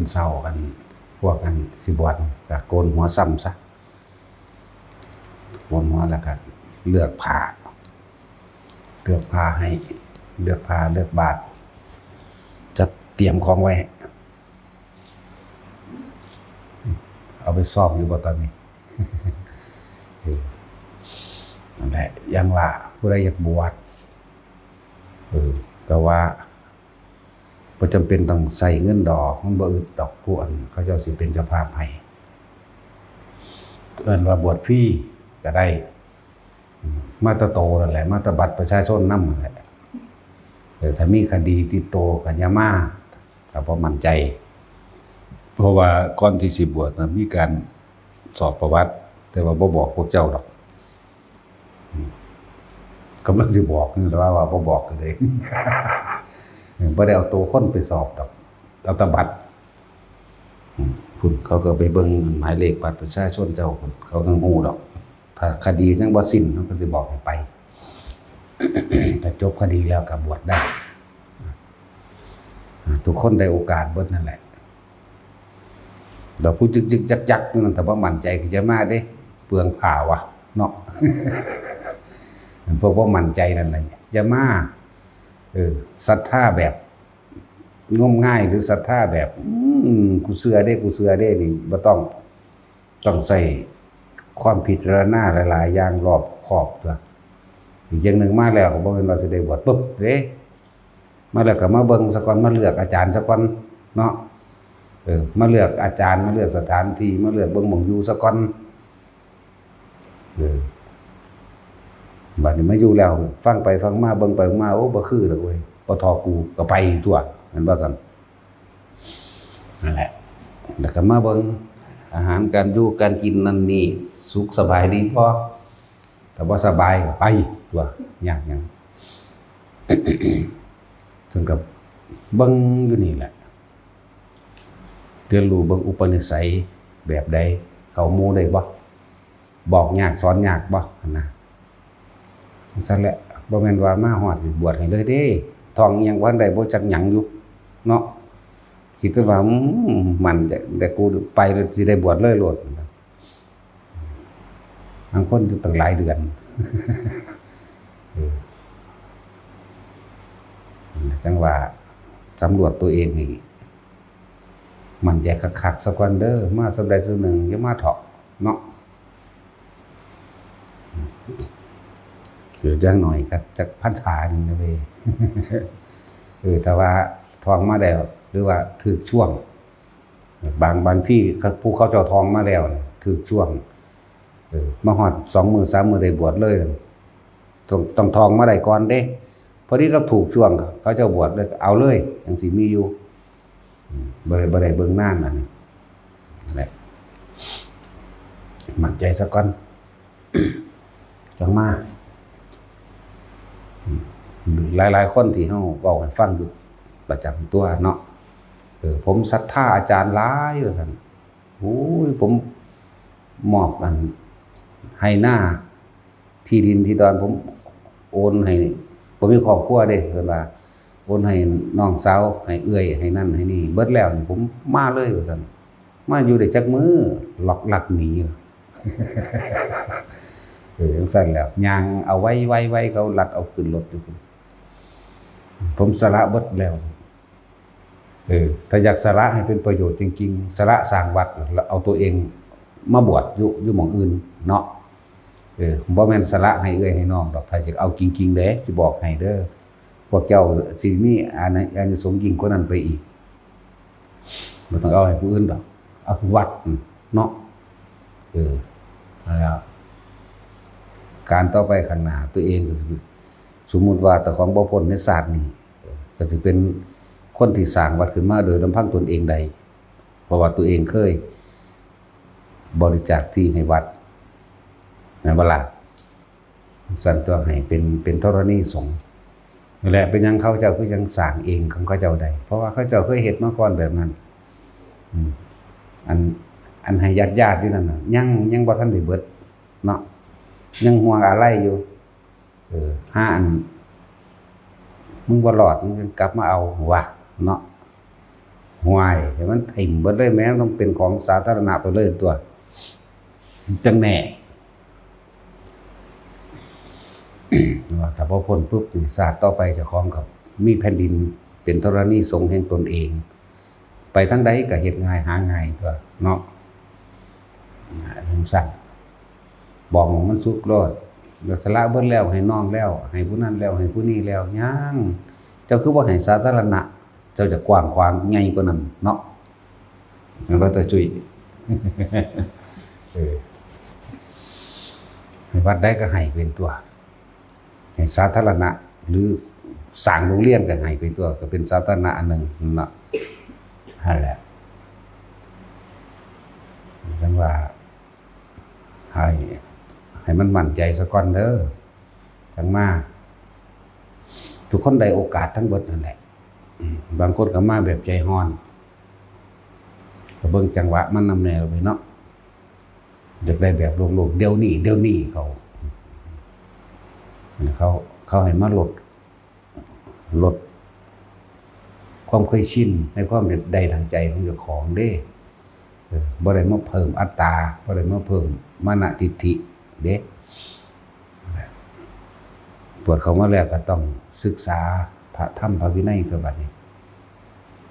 นเศร้ากันพวกกันสิบวชก็โกนหัวซ้ำซะโกนหัวแล้วก็เลือกผ้าให้เลือกผ้าเลือกบาตรจะเตรียมของไว้เอาไปซ่อมอยู่บ่ตอนนี้ นั่นแหละยังว่าผู้ใดอยากบวชก็ว่าบ่จำเป็นต้องใส่เงินดอกมันบ่อึดดอกผู้อันเขาเจ้าสิเป็นเจ้าภาพให้เอิ้นว่าบวชฟรีก็ได้มาตรโตนั่นแหละมาตรบัตรประชาชนนำนั่นแหละถ้ามีคดีติดโตก็อย่ามาถ้าบ่มั่นใจเพราะว่าก่อนที่สิบวชมีการสอบประวัติแต่ว่าบ่บอกพวกเจ้าดอกกำลังสิบอกนี่แต่ว่าบ่บอกก็เลยบ่ได้เอาตัวคนไปสอบดอกเอาตบัตรพุ่นเขาก็ไปเบิ่งหมายเลขบัตรประชาชนเจ้าเขาก็ฮู้ดอกถ้าคดียังบ่สิ้นเขาก็สิบอกให้ไป แต่จบคดีแล้วก็บวชได้ทุกคนได้โอกาสเบิดนั่นแหละเราพูดจึกๆจักๆนั่นแต่ว่ามั่นใจก็จะมาเด้เปลืองผ้าวะเนาะ เพราะว่ามั่นใจนั่นแหละจะมาศรัทธาแบบงมง่ายหรือศรัทธาแบบกูเชื่อได้นี่บ่ต้องใส่ความพิจารณาหลายๆอย่างรอบคอบตัวอีกอย่างหนึ่งมาแล้วก็บ่แม่นว่าสิได้บวชปุ๊บเด้มาแล้วก็มาเบิ่งซะก่อนมาเลือกอาจารย์ซะก่อนเนาะมาเลือกอาจารย์มาเลือกสถานที่มาเลือกเบิ่งหม้องอยู่ซะก่อนบัดนี้มาอยู่แล้วฟังไปฟังมาเบิ่งไปมาโอ้บ่คือดอกเว้ยบ่ทอกูก็ไปทั่วแม่นบ่ซั่นนั่นแหละแล้วก็มาเบิ่งอาหารการอยู่การกินนั่นนี่สุขสบายดีพอถ้าบ่สบายก็ไปทั่วยากหยัง ถึงกับเบิ่งอยู่นี่แหละเรียนรู้เบิ่งอุปนิสัยแบบใดเข้าหมู่ได้บ่บอกยากสอนยากบ่นะซั่นแหละบ่แม่นว่ามาฮอดสิบวชให้เลยเด้ท่องอิหยังว่าได้บ่จักหยังอยู่เนาะคิดว่ามันแต่กูไปแล้วสิได้บวชเลยโลดบางคนอยู่ตั้งหลายเดือน จังว่าสำรวจตัวเองให้มันแยกคักๆสักวันเด้อมาสำใดสักหนึ่งอย่ามาเถาะเนาะหรือจังหน่อยก็จักพรรษานึงนะเว้ย แต่ว่าทองมาแล้วหรือว่าถึกช่วงบางที่ผู้เขาเจ้าทองมาแล้วถึกช่วงมาฮอด2 มื้อ 3 มื้อได้บวชเลยต้องทองมาได้ก่อนเด้พอดีก็ถูกช่วงเขาเจ้าบวชเลยเอาเลยจังสิมีอยู่บ่ได้เบิ่งนานนั่นแหละมั่นใจซะก่อน จังมาหลายๆคนที่เฮาเว้าให้ฟังอยู่ประจำตัวเนาะผมศรัทธาอาจารย์หลายว่าซั่นโอ้ยผมมอบอันให้หน้าที่ดินที่ดอนผมโอนให้ผมมีครอบครัวเด้เพิ่นว่าโอนให้น้องสาวให้เอื้อยให้นั่นให้นี่เบิดแล้วนี่ผมมาเลยว่าซั่นมาอยู่ได้จักมื้อล็อกลักหนี จังซั่นแล้วย่างเอาไว้เขาลัดเอาขึ้นรถอยู่ผมสละเบิดแล้วถ้าอยากสละให้เป็นประโยชน์จริงๆสละสร้างวัดแล้วเอาตัวเองมาบวชอยู่หม่องอื่นเนาะบ่แม่นสละให้เอื้อยให้น้องดอกถ้าสิเอาจริงๆเด้สิบอกให้เด้อพวกเจ้าสิมีอานิสงส์ยิ่งกว่านั้นไปอีกบ่ต้องเอาให้ผู้อื่นดอกเอาวัดเนาะแล้วการต่อไปข้างหน้าตัวเองก็สิสมมุติว่าแต่ของบ่พ้นในศาสตร์นี้ก็สิเป็นคนที่สร้างวัดขึ้นมาโดยลำพังตนเองใดเพราะว่าตัวเองเคยบริจาคที่ให้วัดแม่นบ่ล่ะสั่นตัวให้เป็นธรณีสงฆ์นั่นแหละเป็นหยังเขาเจ้าคือยังสร้างเองของเขาเจ้าได้เพราะว่าเขาเจ้าเคยเฮ็ดมาก่อนแบบนั้นอันให้ญาติๆอยู่นั่นน่ะยังบ่ทันได้เบิดเนาะยังห่วงอะไรอยู่ห้าอันมึงบ่รอดมึงกลับมาเอาว่ะเนาะ ห่วยให้มันถิ่มเบิดเลยแม้ต้องเป็นของสาธารณะไปเลยตัวจังแน่ ว่าถ้าพอพ้นปุ๊บศาสตร์ต่อไปเจ้าของกับมีแผ่นดินเป็นธรณีสงฆ์แห่งตนเอง ไปทั้งใดก็เฮ็ดง่ายหาง่ายตัวเนาะผมสั่งบอกมันสุดโลดแล้วสละเบิดแล้วให้น้องแล้วให้ผู้นั้นแล้วให้ผู้นี้แล้วยังเจ้าคือบ่ให้สาธารณะเจ้าจะกว้างขวางใหญ่กว่านั้นเนาะมันก็จะจุย ให้วัดได้ก็ให้เป็นตัวให้สาธารณะหรือสร้างโรงเรียนก็ให้เป็นตัวก็เป็นสาธารณะอันหนึ่งเนาะนั่นแหละจังว่าให้มันมั่นใจซะก่อนเด้อจังมาทุกคนได้โอกาสทั้งเบิดนั่นแหละบางคนก็มาแบบใจฮ้อนก็เบิ่งจังหวะมันนำแนวไปเนาะอยากได้แบบโลกๆเดี๋ยวนี้เขาให้มาลดความเคยชินในความใดทางใจของเจ้าของเด้บ่ได้มาเพิ่มอัตตาบ่ได้มาเพิ่มมานะทิฏฐิเด้ปวดเขามาแล้วก็ต้องศึกษาพระธรรมพระวินัยตัวบัดนี้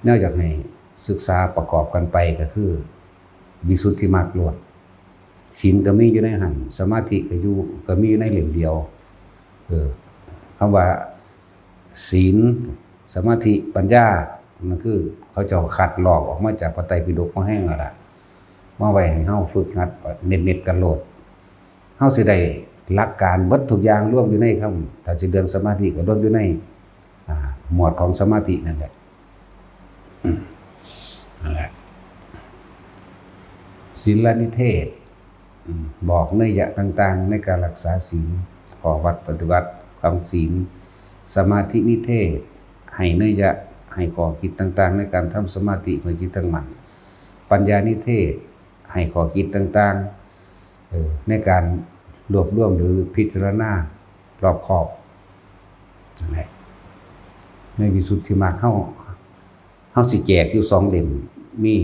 นอกจากให้ศึกษาประกอบกันไปก็คือวิสุทธิมรรคล้วนศีลก็มีอยู่ในหันสมาธิก็มีอยู่ในเล่มเดียวคำว่าศีลสมาธิปัญญานั่นคือเขาจะขัดหลอกออกมาจากพระไตรปิฎกมาให้นั่นล่ะมาไว้ให้เฮาฝึกหัดเน็ตกันโลดเฮาสิได้หลักการเบิดทุกอย่างรวมอยู่ในคำถ้าสิเรื่องสมาธิก็รวมอยู่ในหมวดของสมาธินั่นแหละนั่นแหละศีลนิเทศบอกนัยยะต่างๆในการรักษาศีลข้อวัดปฏิบัติความศีลสมาธินิเทศให้นัยยะให้ข้อคิดต่างๆในการทำสมาธิเพื่อจิตตั้งมั่นปัญญานิเทศให้ข้อคิดต่างๆในการรวบรวมหรือพิจารณารอบคอบนั่นแหละในวิสุทธิมรรคเฮาสิแจกอยู่2เล่มมี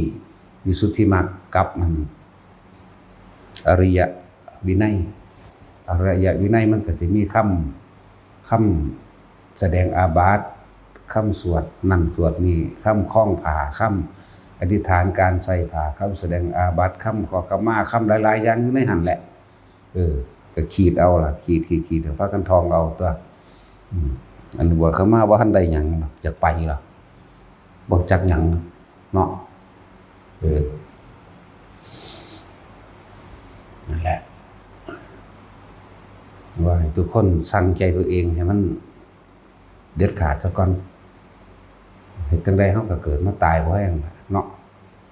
วิสุทธิมรรคกับอริยวินัยมันก็สิมีคำแสดงอาบัติคำสวดนั่นสวดนี่คำคล้องผ้าคำอธิษฐานการใส่ผ้าคำแสดงอาบัติคำขอขมาคำหลายๆอย่างอยู่ในหันแหละก็ขีดเอาล่ะขีดเดี๋ยวพากันทองเอาตัวอันบวชเข้ามาว่าท่านใดหยังจากไปหรอบอกจักหยังเนาะนั่นแหละว่าให้ทุกคนสั่งใจตัวเองให้มันเด็ดขาดซะก่อนเห็นจังใดเฮาก็เกิดมาตายบ่แห้งเนาะ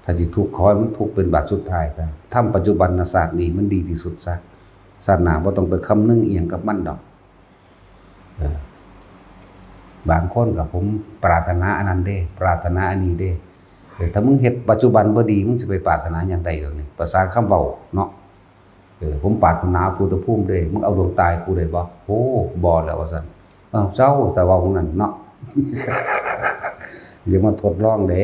ถ้าสิทุกข์ขอให้มันทุกข์เป็นบาทสุดท้ายซะทำปัจจุบันศาสตร์นี้มันดีที่สุดซะศาสนาบ่ต้องไปคำนึงเอียงกับมันดอกบางคนก็ผมปรารถนาอันนั้นเด้ปรารถนาอันนี้เด้ถ้ามึงเฮ็ดปัจจุบันบ่ดีมึงสิไปปรารถนาหยังใดดอกนี่ภาษาคำเว้าเนาะผมปรารถนาพุทธภูมิเด้มึงเอาดวงตายกูได้บ่โอ้บ่แล้วว่าซั่นเจ้าแต่ว่าของนั้นเนาะ อย่ามาทดลองเด้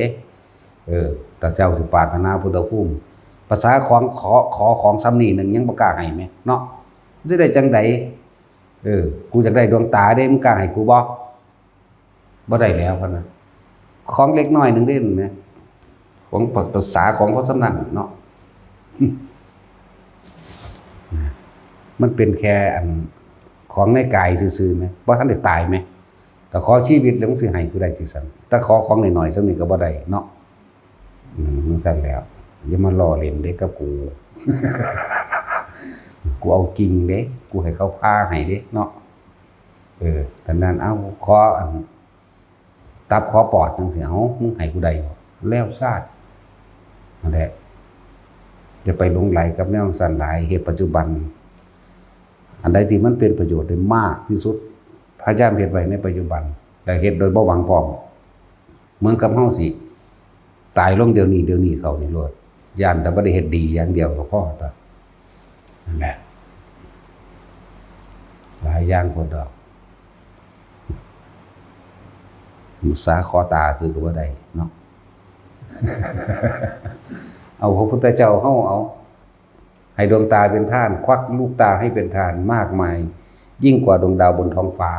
แต่เจ้าสิปรารถนาพุทธภูมิภาษาของขอของซ้ำนี่นึงยังบ่กล้าให้แม่เนาะสิได้จังไดกูอยากได้ดวงตาเด้มึงกล้าให้กูบ่ได้แล้วพุ่นน่ะของเล็กน้อยนึงเด้แม่ของภาษาของเขาสำนักเนาะ มันเป็นแค่อันของในกายซื่อๆแม่บ่ทันได้ตายแม่แต่ขอชีวิตแล้วมึงสิให้กูได้สิซั่นแต่ขอของน้อยๆซำนี้ก็บ่ได้เนาะมึงซั่นแล้วอย่ามาล้อเล่นเด้กับกู กูเอาจริงเด้กูให้เขาพาให้เด้เนาะแต่นั้นเอาขออันตับขอปอดจังซี่มึงให้กูได้แล้วชาตินั่นแหละจะไปหลงไหลกับแนวสั่นหลายเหตุปัจจุบันอันใดที่มันเป็นประโยชน์ได้มากที่สุดพยายามเฮ็ดไว้ในปัจจุบันแต่เฮ็ดโดยบ่หวังพร้อมเหมือนกับเฮาสิตายลงเดี๋ยวนี้เขานี่โลดย่านแต่บ่ได้เฮ็ดดีอย่างเดียวก็พอตานั่นแหละหลายอย่างพอดอกสาคอตาซื้อก็บ่ได้เนาะ เอาพระพุทธเจ้าเอาให้ดวงตาเป็นทานควักลูกตาให้เป็นทานมากมายยิ่งกว่าดวงดาวบนท้องฟ้า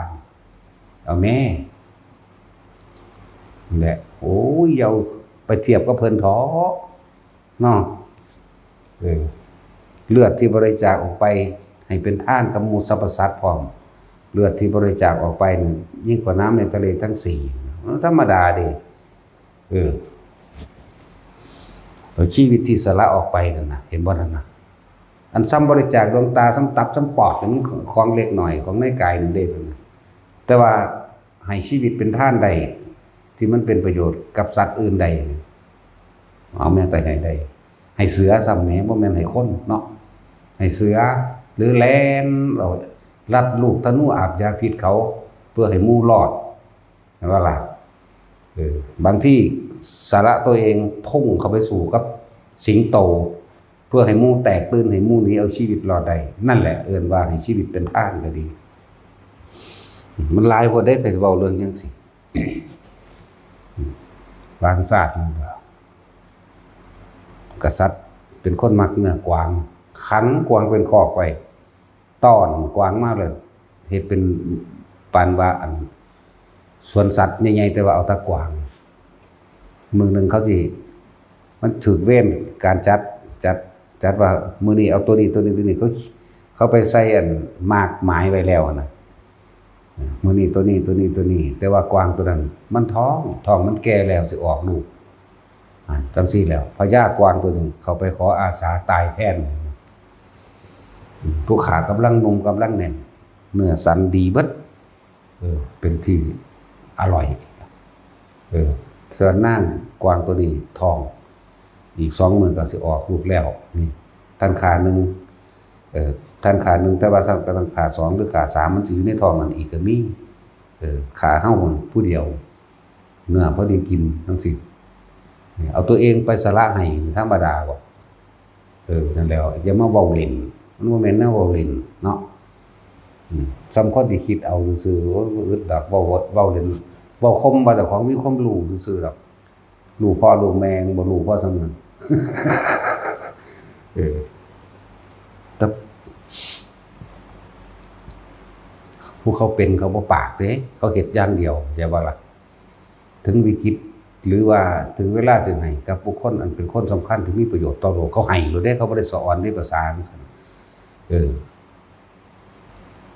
เอาแม่แหละโอ้ยเอาไปเทียบกับเพิ่นท้อเนาะเลือดที่บริจาคออกไปให้เป็นทานกับหมู่สรรพสัตว์พร้อมเลือดที่บริจาคออกไปนี่ยิ่งกว่าน้ำในทะเลทั้งสี่ธรรมดาดิชีวิตที่สละออกไปนั่นนะเห็นบ่นั่นนะอันซ้ำบริจาคดวงตาซ้ำตับซ้ำปอดมันของเล็กหน่อยของในกายนั่นเด้นะแต่ว่าให้ชีวิตเป็นท่านใดที่มันเป็นประโยชน์กับสัตว์อื่นใดเอาแม่แต่ให้ใดให้เสือซ้ำแหน่บ่แม่นให้คนเนาะให้เสือหรือแลนเราลัดลูกธนูอาบยาพิษเขาเพื่อให้หมู่รอดเห็นว่าล่ะบางที่สาระตัวเองพุ่งเข้าไปสู่กับสิงโตเพื่อให้หมู่แตกตื่นให้หมู่นี้เอาชีวิตรอดได้นั่นแหละเอิ้นว่าให้ชีวิตเป็นทานก็ดีมันหลายพอได้ใส่เว้าเรื่องจังซี่บางศาสตร์กษัตริย์เป็นคนมักเนื้อกวางขังกวางเป็นคอกไว้ต้อนกวางมากเลยเฮ็ดเป็นปานว่าอันสวนสัตว์ใหญ่ๆแต่ว่าเอาตะกวางมือหนึ่งเขาสิมันถูกเว้นการจัดว่ามือนี้เอาตัวนี้เขาไปใส่อันมากหมายไว้แล้วนะมือนี้ตัวนี้แต่ว่ากวางตัวนั้นมันท้องมันแก่แล้วสิออกลูกจังซี่แล้วพญากวางตัวนึงเขาไปขออาสาตายแทนผู้ขากำลังนุ่มกำลังแน่นเนื้อสันดีเบิดเป็นที่อร่อยส่วนนั่งกวางตัวนี้ทองอีก2 มื้อก็สิออกลูกแล้วนี่ท่านขาหนึ่งแต่ว่าท่านขา2หรือขา3มันสิอยู่ในท้องมันอีกก็มีขาเฮาผู้เดียวเนื้อพอดีกินทั้งสิ้นเอาตัวเองไปสละให้ธรรมดาบ่นั่นแล้วอย่ามาเว้าเล่นมันบ่แม่นแนวเว้าเล่นเนาะสำคนที่คิดเอาซื่อๆโอ้อึดดอกเว้าเล่นเว้าคมว่าเจ้าของมีความรู้ซื่อๆดอกรู้พ่อรู้แม่บ่รู้พ่อซำนั้นแต่ผู้เขาเป็นเขาบ่ปากเด้เขาเฮ็ดอย่างเดียวใช่บ่ล่ะถึงวิกฤตหรือว่าถึงเวลาสิให้กับบุคคลอันเป็นคนสำคัญที่มีประโยชน์ต่อโลกเขาให้โดยได้เขาบ่ได้สอนในภาษาจังซั่น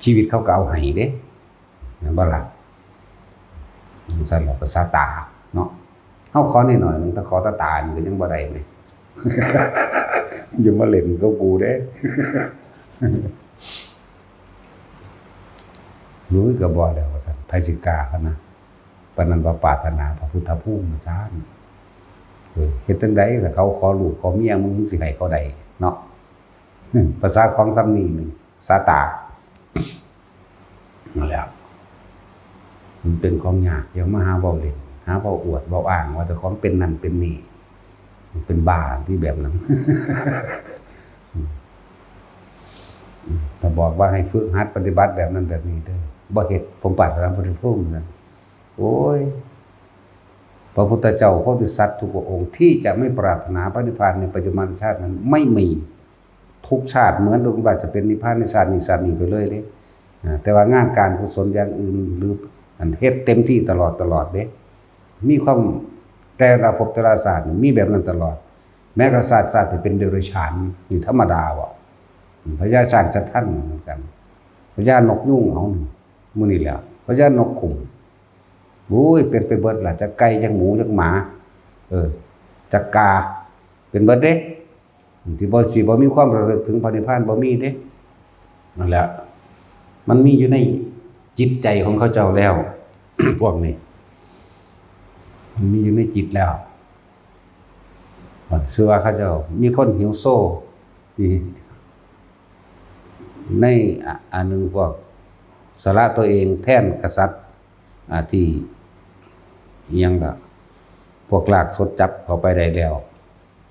ชีวิตเขาก็เอาให้เด้นั่นบ่ล่ะซั่นล่ะภาษาตาเนาะเฮาขอนิดหน่อยนึงถ้าขอตานี่ก็ยังบ่ได้แม่อย่ามาเล่นกับกูเด้รู้ก็บ่แล้วว่าซั่นไผสิกล้าคั่นนะปานนั้นบ่ปรารถนาพระพุทธภูมิซ่านเฮ็ดจังได๋ถ้าเขาขอลูกขอเมียมึงสิให้เขาได้เนาะภาษาของซ้ำนี้นึงสาตานั่นแหละมันเป็นของยากอย่ามาหาเว้าเล่นหาเว้าอวดเว้าอ้างว่าเจ้าของเป็นนั่นเป็นนี่มันเป็นบ้าที่แบบนั้นถ้าบอกว่าให้ฝึกหัดปฏิบัติแบบนั้นแบบนี้เด้อบ่เฮ็ดผมปรารถนาพระพุทธภูมินั่นโอ้ยพระพุทธเจ้าพระโพธิสัตว์ทุกพระองค์ที่จะไม่ปรารถนาพระนิพพานในปัจจุบันชาตินั้นไม่มีทุกชาติเหมือนดวงบาจะเป็นนิพพานในชาตินี้ไปเลยเด้แต่ว่างานการกุศลอย่างอื่นหรืออันเฮ็ดเต็มที่ตลอดเด้มีความแต่ละภพแต่ละชาติมีแบบนั้นตลอดแม้กษัตริย์ที่เป็นเดรัจฉานนี่ธรรมดาว่ะพญาช้างจะท่านเหมือนกันพญานกยุงเอามื้อนี้แหละพญานกขุ่มโอ้ยเป็นไปเบิดล่ะจะไก่จักหมูจักหมาจักกาเป็นเบิดเด้ที่บ่มีความระลึกถึงพระนิพพานบ่มีเด้นั่นแหละมันมีอยู่ในจิตใจของเขาเจ้าแล้ว พวกนี้มันมีอยู่ในจิตแล้วเชื่อว่าเขาเจ้ามีคนหิวโซ่ในอันนึงพวกสละตัวเองแทนกษัตริย์ที่ยังล่ะพวกลากสดจับเข้าไปได้แล้ว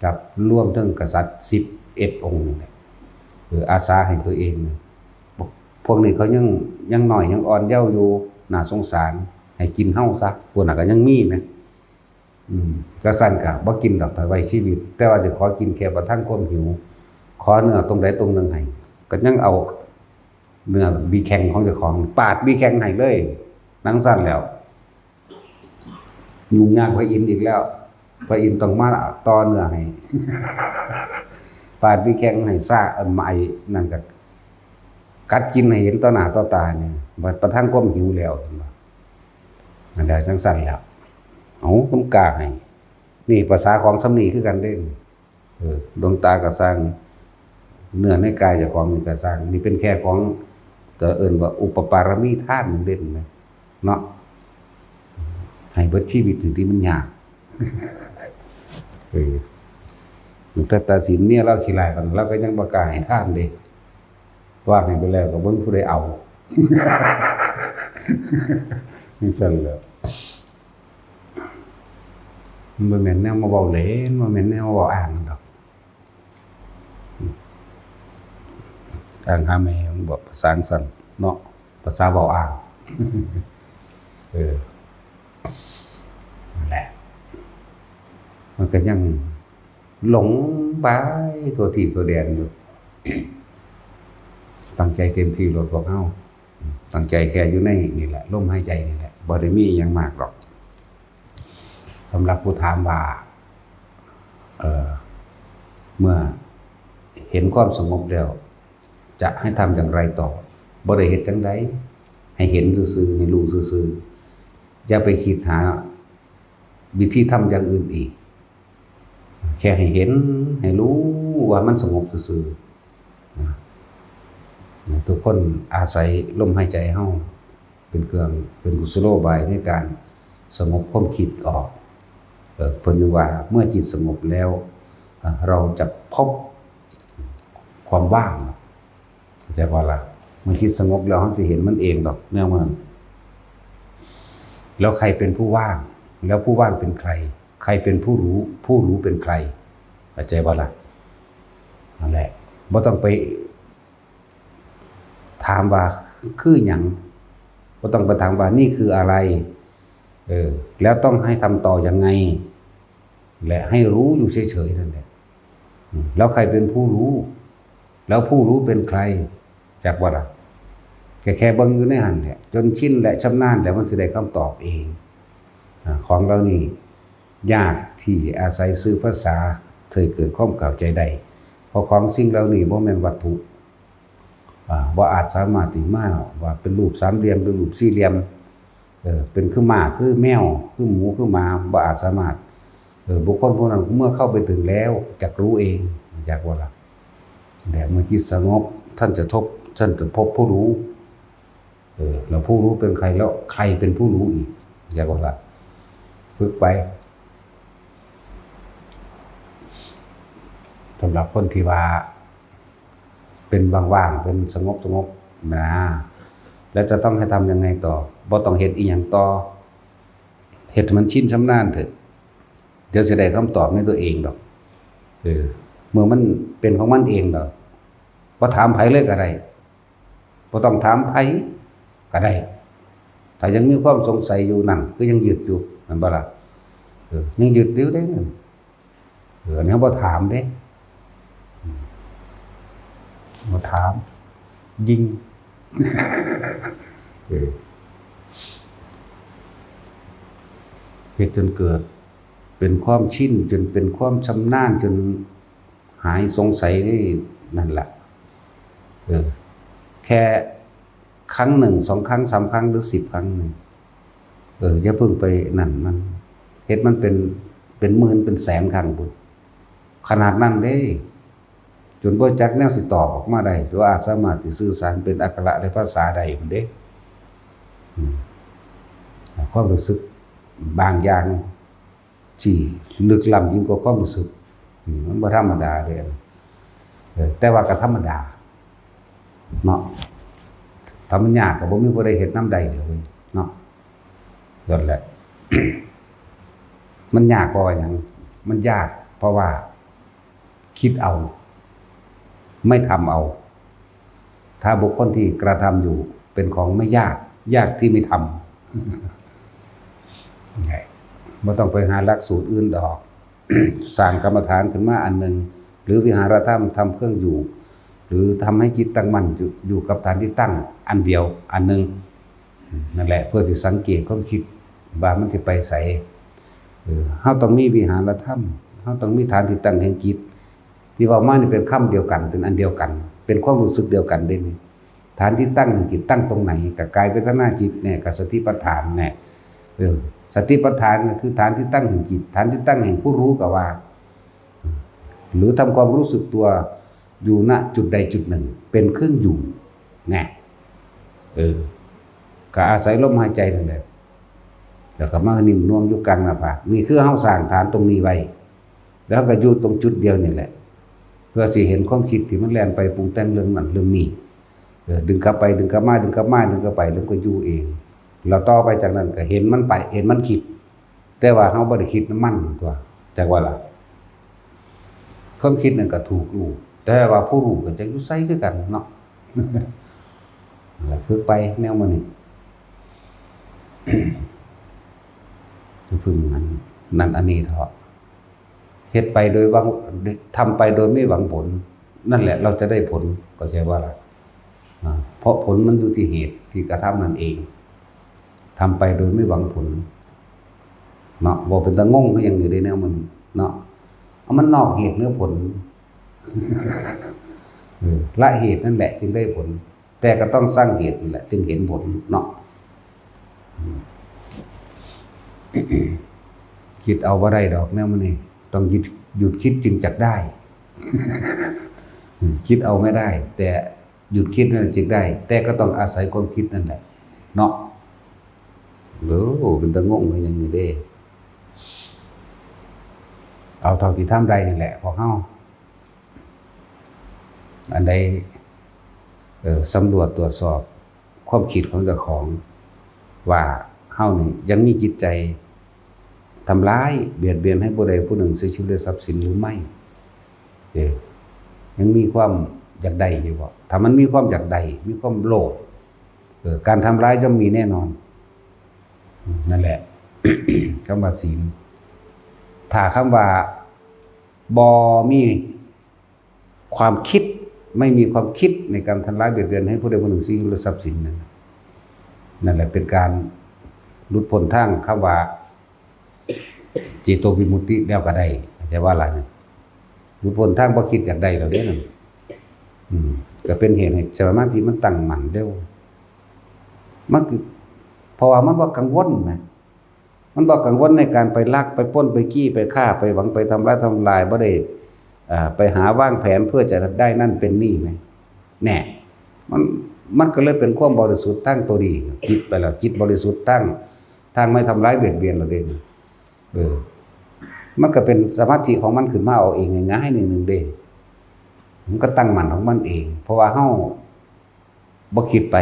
จับร่วมทั้งกษัตริย์11 องค์อาสาให้ตัวเองพวกนี้เขายังหน่อยยังอ่อนเยาว์อยู่น่าสงสารให้กินเฮาซะพวกนั้นก็ยังมีนะ ก็สั่นกะบ่กินดอกถ้าไว้ชีวิตแต่ว่าจะขอกินแค่ประทังความหิวขอเนื้อตรงใดตรงหนึงให้ก็ยังเอาเนื้อบีแข็งของเจ้าของปาดบีแข็งให้เลยนังสั่นแล้วยุ่งยากพระอินทร์อีกแล้วพระอินทร์ต้องมาต่อเนื้อให้ ปาดบีแข็งให้ซ่าอันใหม่นั่นก็กัดกินให้เห็นต่อหน้าต่อตาเนี่ยบัดประทังความหิวแล้วเห็นบ่นั่นแหละจังสั่นแล้วเอาผมกล้าให้นี่ภาษาของสำนีคือกันเด้ดวงตาก็สร้างเนื้อในกายเจ้าของนี่ก็สร้างนี่เป็นแค่ของก็เอิ้นว่าอุปปารมีธาตุนึงเด่นไหมเนาะให้เบิดชีวิตที่มันยากแต่ตัดสินเนี่ยเราขี้ลายกันเราก็ยังบ่กล้าให้ทานเด้ว่าให้ไปแล้วก็บ่มีผู้ใดเอานี่ซั่นแหละมันบ่แม่นแนวมาเว้าเล่นบ่แม่นแนวมาเว้าอ้างดอกอ้างหาแม่มันบอกภาษาสั่นเนาะภาษาเว้าอ้างนั่นแหละมันก็ยังหลงไปตัวทีตัวแดนอยู่ตั้งใจเต็มที่รถพวกเฮาตั้งใจแค่อยู่ในนี่แหละลมหายใจนี่แหละบ่ได้มีหยังมากหรอกสำหรับผู้ถามว่าเมื่อเห็นความสงบแล้วจะให้ทำอย่างไรต่อบ่ได้เฮ็ดจังได๋ให้เห็นซื่อๆให้รู้ซื่อๆอย่าไปคิดหาวิธีทำอย่างอื่นอีกแค่ให้เห็นให้รู้ว่ามันสงบซื่อๆทุกคนอาศัยลมหายใจเฮาเป็นเครื่องเป็นกุศโลบายในการสงบความคิดออกเพิ่นว่าเมื่อจิตสงบแล้วเราจะพบความว่างเข้าใจบ่ล่ะเมื่อคิดสงบแล้วเฮาสิเห็นมันเองดอกแนวมันแล้วใครเป็นผู้ว่างแล้วผู้ว่างเป็นใครใครเป็นผู้รู้ผู้รู้เป็นใครเข้าใจบ่ล่ะนั่นแหละบ่ต้องไปถามว่าคือหยังบ่ต้องไปถามว่านี่คืออะไรแล้วต้องให้ทำต่อยังไงและให้รู้อยู่เฉยๆนั่นแหละแล้วใครเป็นผู้รู้แล้วผู้รู้เป็นใครจักว่าล่ะแค่เบิ่งอยู่ในหันแหละจนชินและชำนาญแล้วมันสิได้คำตอบเองของเรานี่ยากที่อาศัยสื่อภาษาเธอเกิดความเข้าใจได้เพราะของสิ่งเหล่านี้บ่แม่นวัตถุบ่อาจสามารถที่มาว่าเป็นรูปสามเหลี่ยมเป็นรูปสี่เหลี่ยมเป็นคือหมาคือแมวคือหมูคือหมาบ่อาจสามารถบุคคลผู้นั้นเมื่อเข้าไปถึงแล้วจักรู้เองจักว่าล่ะแต่เมื่อจิตสงบท่านจะพบผู้รู้แล้วผู้รู้เป็นใครแล้วใครเป็นผู้รู้อีกจักว่าล่ะฝึกไปสำหรับคนที่ว่าเป็นว่างๆเป็นสงบนะแล้วจะต้องให้ทำยังไงต่อบ่ต้องเฮ็ดอีหยังต่อเฮ็ดมันชินชำนาญเถอะเดี๋ยวจะได้คำตอบในตัวเองดอกเมื่อมันเป็นของมันเองดอกบ่ถามไผเลยก็ได้บ่ต้องถามไผก็ได้ถ้ายังมีความสงสัยอยู่นั่นก็ยังยึดอยู่นั่นบ่ล่ะยังยึดอยู่เด้นั่นอันนี้บ่ถามเด้บ่ถามยิงเหตุจนเกิดเป็นความชินจนเป็นความชำนาญจนหายสงสัยนี่นั่นแหละแค่ครั้งหนึ่งสองครั้งสามครั้งหรือ10 ครั้งหนึ่งอย่าเพิ่งไปนั่นมันเหตุมันเป็นหมื่นเป็นแสนครั้งบุญขนาดนั้นเด้จนบ่จักแนวสิตอบออกมาได้ว่าสามารถที่สื่อสารเป็นอักขระในภาษาใดพุ่นเด้ความรู้สึกบางอย่างที่ลึกล้ำยิ่งกว่าความรู้สึกมันบ่ธรรมดาเด้แต่ว่าก็ธรรมดาเนาะถ้ามันยากก็บ่มีผู้ใดเฮ็ดนำใดเลยเนาะนั่นแหละ มันยากเพราะว่าหยังมันยากเพราะว่าคิดเอาไม่ทำเอาถ้าบุคคลที่กระทำอยู่เป็นของไม่ยากที่ไม่ทำ บ่ต้องไปหาหลักสูตรอื่นดอก สร้างกรรมฐานขึ้นมาอันหนึ่งหรือวิหารธรรมทำเครื่องอยู่หรือทำให้จิตตั้งมั่นอยู่กับฐานที่ตั้งอันเดียวอันหนึ่งนั่นแหละเพื่อสิสังเกตความคิดว่ามันจะไปใส่เฮาต้องมีวิหารธรรมเฮาต้องมีฐานที่ตั้งแห่งจิตที่ว่ามานี่เป็นคำเดียวกันเป็นอันเดียวกันเป็นความรู้สึกเดียวกันเด้นี่ฐานที่ตั้งแห่งจิตตั้งตรงไหนกับกายเวทนาจิตเนี่ยกับสติปัฏฐานเนี่ยสติปัฏฐานก็คือฐานที่ตั้งแห่งจิตฐานที่ตั้งแห่งผู้รู้ก็ว่าหรือทำความรู้สึกตัวอยู่ณจุดใดจุดหนึ่งเป็นเครื่องอยู่แน่ก็อาศัยลมหายใจนั่นแหละแล้วก็มานิ่มนวลอยู่กลางหน้าผากนี่คือเฮาสร้างฐานตรงนี้ไว้แล้วก็อยู่ตรงจุดเดียวนี่แหละเพื่อสิเห็นความคิดที่มันแล่นไปปรุงแต่งเรื่องนั้นเรื่องนี้ดึงกลับไปดึงกลับมาดึงกลับมาดึงกลับไปแล้วก็อยู่เองเราต่อไปจากนั้นก็เห็นมันไปเห็นมันคิดแต่ว่าเฮาบ่ได้คิดมันตัวจักว่าล่ะความคิดนั่นก็ถูกรู้แต่ว่าผู้รู้ก็จักอยู่ไสคือกันเนาะแล้วฝึกไปแนวมันนี่พึ่งนั้นอันนี้เถาะเฮ็ดไปโดยหวังทำไปโดยไม่หวังผลนั่นแหละเราจะได้ผลก็ใช่ว่าล่ะเพราะผลมันอยู่ที่เหตุที่กระทำนั่นเองทำไปโดยไม่หวังผลเนาะบ่เป็นตะงงก็ยังอยู่ในแนวมันเนาะเอามันนอกเหตุเนื้อผล ละเหตุนั่นแหละจึงได้ผลแต่ก็ต้องสร้างเหตุนั่นแหละจึงเห็นผลเนาะ คิดเอาบ่ได้ดอกแนวมันนี่ต้องหยุดคิดจึงจักได้ คิดเอาไม่ได้ แต่หยุดคิดนั่นจึงได้แต่ก็ต้องอาศัยความคิดนั่นแหละเนาะเป็นตะงงก็ยังอยู่เด้เอาเท่าที่ทำได้นี่แหละพอเฮาอันใดสำรวจตรวจสอบความคิดของเจ้าของว่าเฮานี่ยังมีจิตใจทำร้ายเบียดเบียนให้ผู้ใดผู้หนึ่งเสียชีวิตหรือทรัพย์สินหรือไม่ยังมีความอยากได้อยู่บ่ถ้ามันมีความอยากได้มีความโลภการทำร้ายจะมีแน่นอนนั่นแหละ คำว่าศีลถ้าคำว่าบ่มีความคิดไม่มีความคิดในการทำร้ายเบียดเบียนให้ผู้ใดผู้หนึ่งเสียชีวิตหรือทรัพย์สินนั่นแหละเป็นการหลุดพ้นทางคำว่าจิตโตวิมุตติแล้วก็ได้ใช่ว่าอะไรหลุดพ้นทางบ่คิดอยากได้แล้วเด้นั่นก็เป็นเหตุให้สมาธิมันตั้งมั่นเร็วมันคือเพราะว่ามันบ่กังวลนะมันบ่กังวลในการไปลักไปปล้นไปจี้ไปฆ่าไปหวังไปทำร้ายทำลายบ่ได้ไปหาวางแผนเพื่อจะได้นั่นเป็นนี่ไหมแน่มันก็เลยเป็นความบริสุทธิ์ทั้งตัวดีจิตไปแล้วจิตบริสุทธิ์ทั้งไม่ทำร้ายเบียดเบียนเราเองมันก็เป็นสมาธิของมันขึ้นมาเอาเองง่ายๆนึงเด้มันก็ตั้งมั่นของมันเองเพราะว่าเฮาบ่คิดไป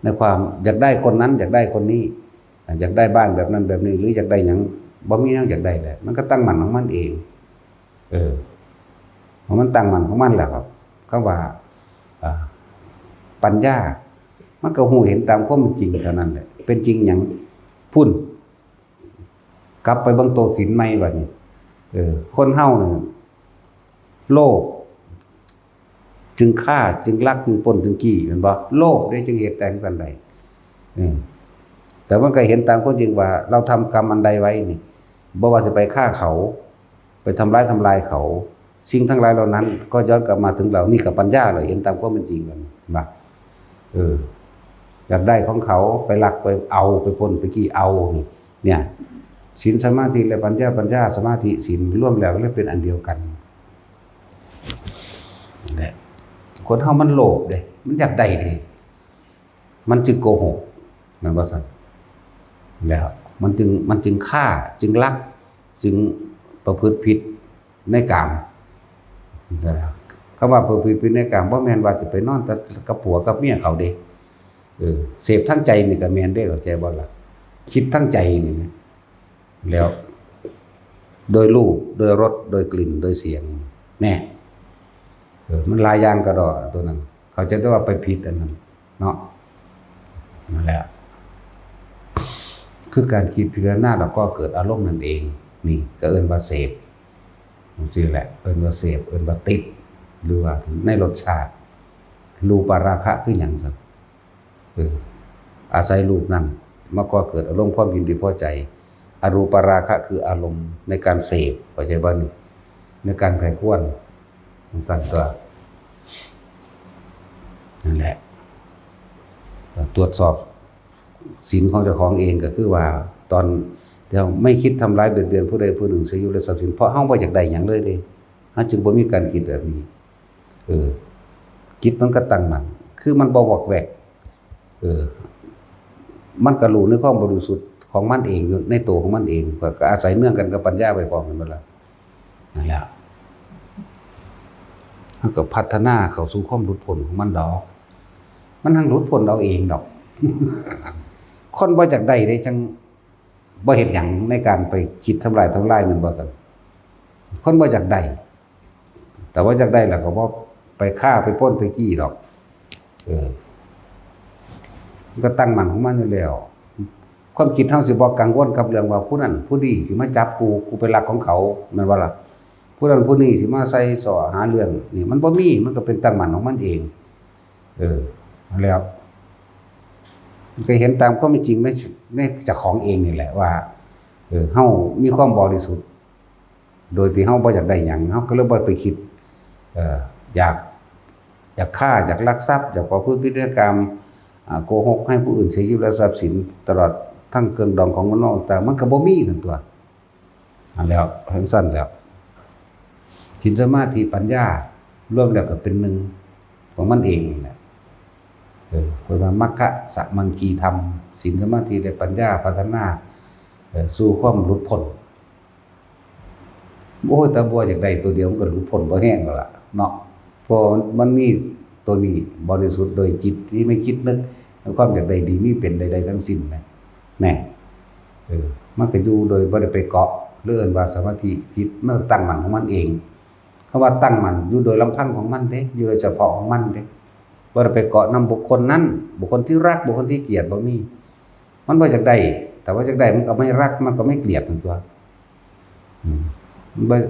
ในความอยากได้คนนั้นอยากได้คนนี้อยากได้บ้านแบบนั้นแบบนี้หรืออยากได้หยังบ่มีทางอยากได้แหละมันก็ตั้งมั่นของมันเองเพราะมันตั้งมั่นของมันแหละครับก็ว่าปัญญามันก็หูเห็นตามความเป็นจริงเท่านั้นแหละเป็นจริงหยังพุ่นกลับไปเบิ่งโตศีลใหม่บัดนี้คนเฮานี่โลภจึงฆ่าจึงลักจึงปล้นจึงจี้แม่นบ่โลภได้จึงเหตุแต่งกันใดแต่มันก็เห็นตามความจริงว่าเราทำกรรมอันใดไว้นี่บ่ว่าจะไปฆ่าเขาไปทำลายเขาสิ่งทั้งหลายเหล่านั้นก็ย้อนกลับมาถึงเรานี่กับปัญญาเลยเห็นตามความเป็นจริงกันบ่อยากได้ของเขาไปลักไปเอาไปปล้นไปจี้เอาเนี่ยศีลสมาธิและปัญญาสมาธิศีลร่วมแล้วก็เลยเป็นอันเดียวกันแหละคนเฮามันโลภเด้มันอยากได้เด้มันจึงโกหกมันบ่ซั่นแล้วมันจึงฆ่าจึงลักจึงประพฤติผิดในกามนะครับคำว่าประพฤติผิดในกามบ่แม่นว่าจะไปนอนกับผัวกับเมียเขาเด้เสพทั้งใจนี่ก็แม่นเด้เข้าใจบ่ล่ะคิดทั้งใจนี่นะแล้วโดยรูปโดยรสโดยกลิ่นโดยเสียงแน่มันหลายอย่างกระดอตัวนั้นเขาจะได้ว่าไปผิดอันนั้นเนาะนั่นแหละค คือการคิดพิจารณาแล้วก็เกิดอารมณ์นั่นเองนี่ก็เอิ้นว่าเสพนี่แหละเอิ้นว่าเสพเอิ้นว่าติดหรือว่าในรสชาติรูปราคะคือหยังซั่นอาศัยรูปนั้นมาก็เกิดอารมณ์ความยินดีพอใจอรูปราคะคืออารมณ์ในการเสพเข้าใจบ่นี่ในการใคร่ครวญสั่นตัวนั่นแหละตรวจสอบศีลของเจ้าของเองก็คือว่าตอนเดี๋ยวไม่คิดทำร้ายเบียดเบียนผู้ใดผู้หนึ่งเสียอยู่และทรัพย์สินเพราะเฮาบ่อยากได้หยังเลยเด้เฮาจึงบ่มีการคิดแบบนี้จิตมันก็ตั้งมั่นคือมันบ่วอกแวกมันก็รู้ในความบริสุทธิ์ของมันเองอยู่ในตัวของมันเองก็อาศัยเนื่องกันกับปัญญาไปพร้อมกันหมดแล้วนั่นแหละมันก็พัฒนาเข้าสู่ความหลุดพ้นของมันดอกมันทั้งหลุดพ้นเอาเองดอก คนบ่จากได้ได้จังบ่เห็นหยังในการไปคิดทำลายมันบ่ซั่นคนบ่จากได้แต่ว่าจากได้แล้วก็บ่ไปฆ่าไปปล้นไปจี้ดอกมันก็ตั้งมั่นของมันอยู่แล้วความคิดเฮาสิบ่กังวลกับเรื่องว่าผู้นั้นผู้นี้สิมาจับกูเป็นหลักของเขาแม่นบ่ล่ะผู้นั้นผู้นี้สิมาใส่ส่อหาเรื่องนี่มันบ่มีมันก็เป็นตั้งมั่นของมันเองแล้วก็เห็นตามความเป็นจริงในเจ้าของเองนี่แหละว่าเฮามีความบริสุทธิ์โดยที่เฮาบ่อยากได้หยังเฮาก็เลยบ่ไปคิดอยากฆ่าอยากลักทรัพย์อยากประพฤติผิดในกรรมโกหกให้ผู้อื่นเสียชีวิตและทรัพย์สินตลอดทั้งเครื่องดองของมันนอกแต่มันก็บ่มีนั่นตัวแล้วทั้งสั้นแล้วศีลสมาธิปัญญารวมแล้วก็เป็นหนึ่งของมันเองนี่แหละเพราะว่ามัคคะสัมมังคีธรรมศีลสมาธิและปัญญาพัฒนาสู่ความหลุดพ้นโอ้ยแต่บ่อยากได้ตัวเดียวมันก็หลุดพ้นบ่แห้งแล้วล่ะเนาะเพราะมันมีตัวนี้บริสุทธิ์โดยจิตที่ไม่คิดนึกความอยากได้ดีมีเป็นใดๆทั้งสิ้นนะแน่มันก็อยู่โดยบ่ได้ไปเกาะเรื่องว่าสมาธิจิตมันตั้งมั่นของมันเองคำว่าตั้งมั่นอยู่โดยลำพังของมันเด้อยู่โดยเฉพาะของมันเด้บ่ได้ไปเกาะนำบุคคลนั้นบุคคลที่รักบุคคลที่เกลียดบ่มีมันบ่อยากได้แต่ว่าอยากได้มันก็ไม่รักมันก็ไม่เกลียดทั้งตัว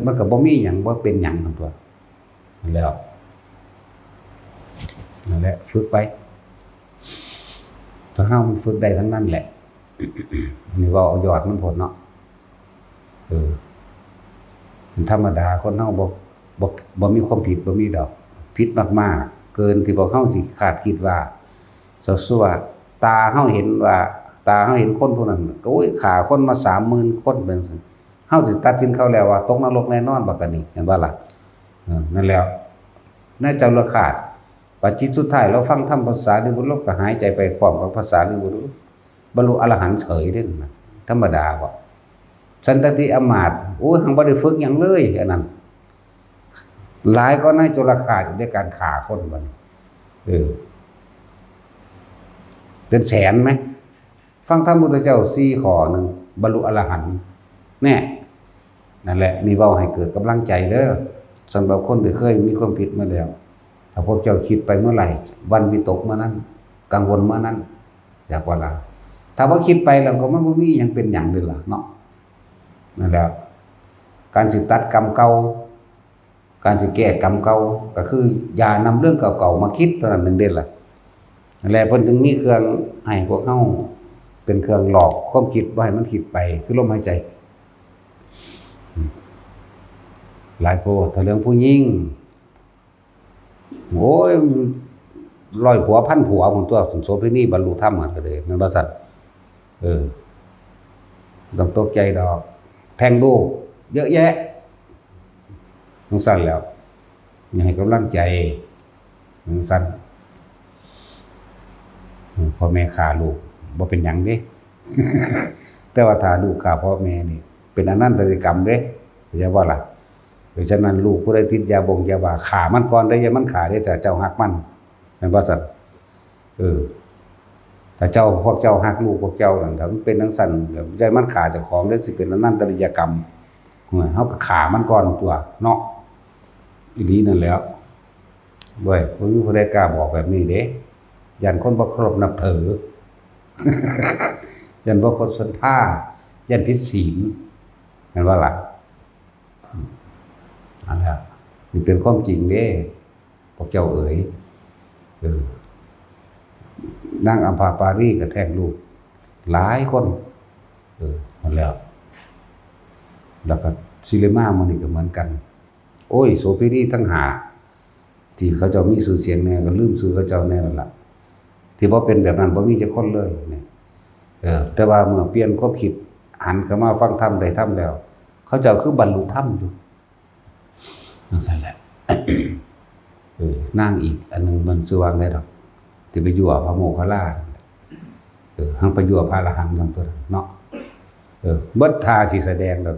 มันก็บ่มีหยังบ่เป็นหยังทั้งตัวแล้วนั่นแหละฝึกไปถ้าเฮามันฝึกได้ทั้งนั้นแหละอันนี้ว่าเอายอดมันผลเนาะมันธรรมดาคนเฮาบ่มีความผิดบ่มีดอกผิดมากๆเกินที่บ่เฮาสิคาดคิดว่าซั่วตาเฮาเห็นว่าตาเฮาเห็นคนพวกนั้นก็โอ้ยฆ่าคนมา 30,000 คนเป็นซั่นเฮาสิตัดสินเขาแล้วว่าตกนรกแน่นอนบักอันนี้เห็นบ่ล่ะนั่นแล้วน่าจะราคาดปัจจิตสุดท้ายเราฟังธรรมภาษาลิบุตรก็หายใจไปพร้อมกับภาษาลิบุตรบรรลุอรหันต์เฉยเด้นะธรรมดาบ่สันตติอมาตย์โอ้ยหังบ่ได้ฝึกหยังเลยอันนั้นหลายก็น่าจะราคาดด้วยการฆ่าคนบัดนี้เป็นแสนมั้ยฟังธรรมพุทธเจ้า4ข้อนึงบรรลุอรหันต์แน่นั่นแหละนี่เว้าให้เกิดกำลังใจเด้อสำหรับคนที่เคยมีความผิดมาแล้วถ้าพวกเจ้าคิดไปเมื่อไหร่วันวิตกเมื่อนั้นกังวลเมื่อนั้นอยากว่าล่ะถ้าว่าคิดไปแล้วก็มันบ่มีหยังเป็นหยังเลยล่ะเนาะนั่นแหละการสิตัดกรรมเก่าการสิแก้กรรมเก่าก็คืออย่านำเรื่องเก่าๆมาคิดเท่านั้นนึงเด้ล่ะนั่นแหละเพิ่นจึงมีเครื่องให้พวกเฮาเป็นเครื่องหลอกความคิดบ่ให้มันคิดไปคือลมหายใจหลายโพดถ้าเรื่องผู้หญิงโอ้ย100 ผัว 1,000 ผัวผมตัวสุนโสเภณีบรรลุธรรมกันก็เลยแม่นบ่ซั่นต้องตกใจดอกแทงลูกเยอะแยะต้องสั่นแล้วอย่าให้กำลังใจสั่นพ่อแม่ฆ่าลูกบ่เป็นหยังเด้ แต่ว่าถ้าลูกฆ่าพ่อแม่นี่เป็นอนันตริกรรมเด้เข้าใจบ่ล่ะเพราะฉะนั้นลูกผู้ใดติดยาบ้าฆ่ามันก่อนได้อย่ามันฆ่าได้แต่เจ้าฮักมันแม่นบ่ซั่นถ้าพวกเจ้าฮักลูกพวกเจ้านั่นถ้ามันเป็นจังซั่นใจมันฆ่าเจ้าของเด้สิเป็นอนันตริยกรรมเฮาก็ฆ่ามันก่อนตัวเนาะอีหลีนั่นแหล้วบ่มีผู้ใดกล้าบอกแบบนี้เด้ยันคนบ่เคารพนับถือ ยันบ่คนสนท่ายันผิดศีลนั่นว่าล่ะอันนั้นนี่เป็นความจริงเด้พวกเจ้าเอ๋ยนางอัมพาปารีก็แท้งลูกหลายคนนั่นแล้วก็ซิเลมามันนี่ก็เหมือนกันโอ้ยโสเภณีทั้งหาที่เขาเจ้ามีชื่อเสียงแน่ก็ลืมชื่อเขาเจ้าแน่นั่นล่ะที่บ่เป็นแบบนั้นบ่มีจักคนเลยนี่แต่ว่าเมื่อเปลี่ยนความคิดหันเข้ามาฟังธรรมได้ธรรมแล้วเขาเจ้าคือบรรลุธรรมอยู่จังซั่นแหละนางอีกอันนึงมันชื่อว่าไงดอกที่ไปยั่วพระโมคคัลลาหังไปยั่วพระอรหันต์นั่นตัวเนาะเบิดท่าสิแสดงแล้ว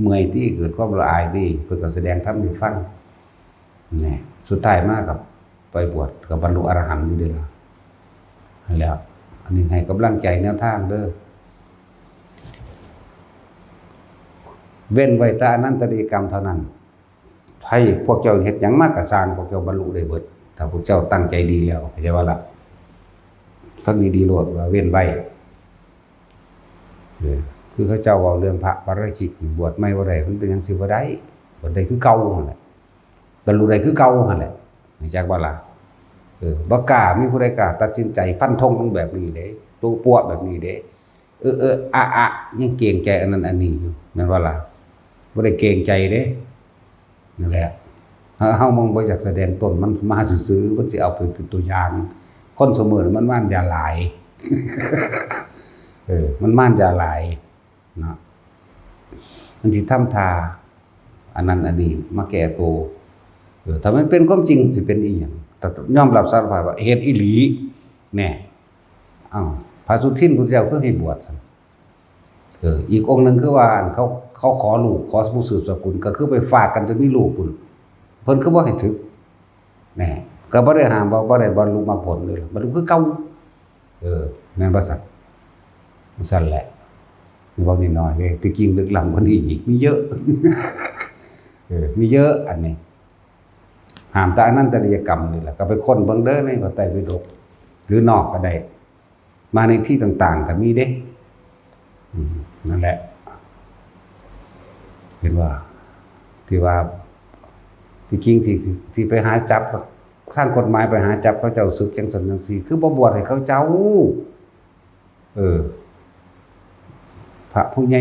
เมื่อยที่เกิดความละอายที่เพิ่นก็แสดงธรรมให้ฟังนี่สุดท้ายมากับไปบวชกับบรรลุอรหันต์นี่เด้อแล้วอันนี้ให้กำลังใจแนวทางเด้อเว้นไว้แต่อนันตริยกรรมเท่านั้นให้พวกเจ้าเฮ็ดหยังมากก็สร้างพวกเจ้าบรรลุได้เบิดถ้าพวกเจ้าตั้งใจดีแล้วเข้าใจว่าล่ะฟังดีๆโลดว่าเว้นไว้คือเขาเจ้าเว้าเรื่องพระปาราชิกบวชไม่บ่ได้มันเป็นหยังสิบ่ได้บวชได้คือเก่าหั่นแหละบรรลุได้คือเก่าหั่นแหละเข้าใจว่าล่ะบ่กล้ามีผู้ใดกล้าตัดสินใจฟันธงลงแบบนี้เด้ตัวปั้วแบบนี้เด้ยังเกรงใจอันนั้นอันนี้อยู่นั่นว่าล่ะบ่ได้เกรงใจเด้นั่นแหละเฮามองบ่อยากแสดงตนมันมาซื่อๆมันสิเอาเป็นตัวอย่างคนเสมอมันม่านยาหลายมันม่านยาหลายเนาะมันสิทำท่าอันนั้นอันนี้มาแก้ตัวถ้ามันเป็นความจริงสิเป็นอีหยังแต่ยอมรับสารภาพว่าเฮ็ดอีหลีแน่พระสุทินพุทธเจ้าคือให้บวชซั่นอีกองค์นึงคือว่าเขาขอลูกขอผู้สืบสกุลก็คือไปฝากกันจนมีลูกพุ่นเพิ่นคือบ่ให้ถึกแน่ก็บ่ได้ห้ามบ่ได้บรรลุมรรคผลเลยบรรลุคือเก่าแม่นบ่ซั่นซั่นแหละนี่บ่นิดหน่อยเด้ที่จริงลึกล้ำกว่านี้อีกมีเยอะมีเยอะอันนี้ห้ามแต่อนันตริยกรรมนี่แหละก็ไปค้นเบิ่งเด้อในพระไตรปิฎกหรือนอกก็ได้มาในที่ต่างๆก็มีเด้นั่นแหละเห็นว่าที่ว่าที่จริงที่ไปหาจับทางกฎหมายไปหาจับเขาเจ้าศึกจังซั่นจังซี่คือบ่บวชให้เขาเจ้าพระผู้ใหญ่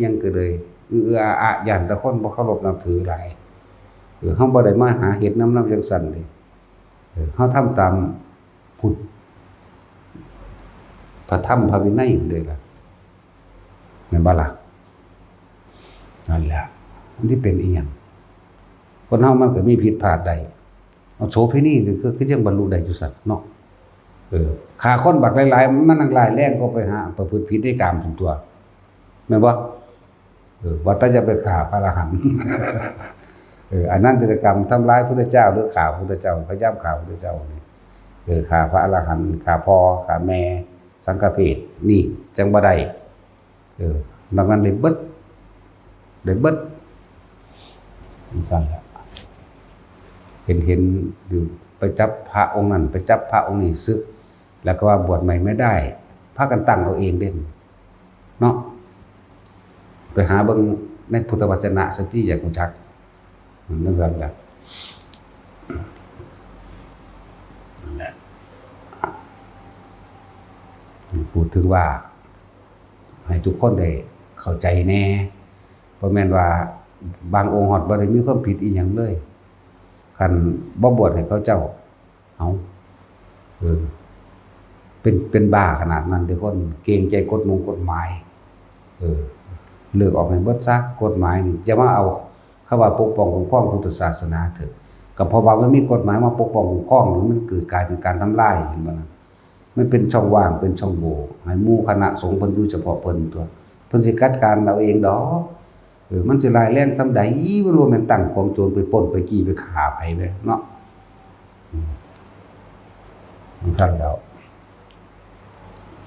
ยังก็เลยอาย่านแต่คนบ่เคารพนับถือหลายเฮาบ่ได้มาหาเฮ็ดน้ำจังซั่นเลยเฮาทำตามพุทธพระธรรมพระวินัยเด้อล่ะแม่นบ่ล่ะนั่นแหละมันที่เป็นอีหยังคนเฮามันก็มีผิดพลาดได้เอาโสเภณีนี่คือจังบรรลุได้อยู่ซั่นเนาะฆ่าคนบักหลายๆมันนั่งหลายแรงก็ไปหาประพฤติผิดในกามตัวแม่นบ่ว่าแต่จะไปฆ่าพระอรหันต์อันนั้นกิจกรรมทำร้ายพุทธเจ้าหรือข่าพุทธเจ้าพยายามข่าพุทธเจ้านี่ข่าพระอรหันต์ข่าพ่อข่าแม่สังฆเพศนี่จังบ่ได้ดังนั้นได้เบิดสั่นแหละเห็นอยู่ไปจับพระองค์นั้นไปจับพระองค์นี้ซึกแล้วก็ว่าบวชใหม่ไม่ได้พากันตั้งเอาเองเด่นเนาะไปหาเบิ่งในพุทธวจนะสักที่อยากรู้จักนั่นแหละพูดถึงว่าให้ทุกคนได้เข้าใจแน่บ่แม่นว่าบางองค์ฮอดบ่ได้มีความผิดอีหยังเลยคันบ่บวชให้เขาเจ้าเป็นบ้าขนาดนั้นทุกคนเกรงใจกฎหมายเลิกออกให้เบิดซะกฎหมายนี่จะมาเอาคำว่าปกป้องคุ้มครองพุทธศาสนาเถอะก็เพราะว่ามันมีกฎหมายมาปกป้องคุ้มครองมันเกิดกลายเป็นการทำลายเห็นบ่นะมันเป็นช่องว่างเป็นช่องโหว่ให้หมู่คณะสงฆ์เพิ่นอยู่เฉพาะเพิ่นตัวเพิ่นสิจัดการเอาเองดอกมันสิร้ายแรงส่ำใดบ่รู้แม่นตั้งกองโจรไปปล้นไปจี้ไปฆ่าไผแม่เนาะมันคั่นแล้ว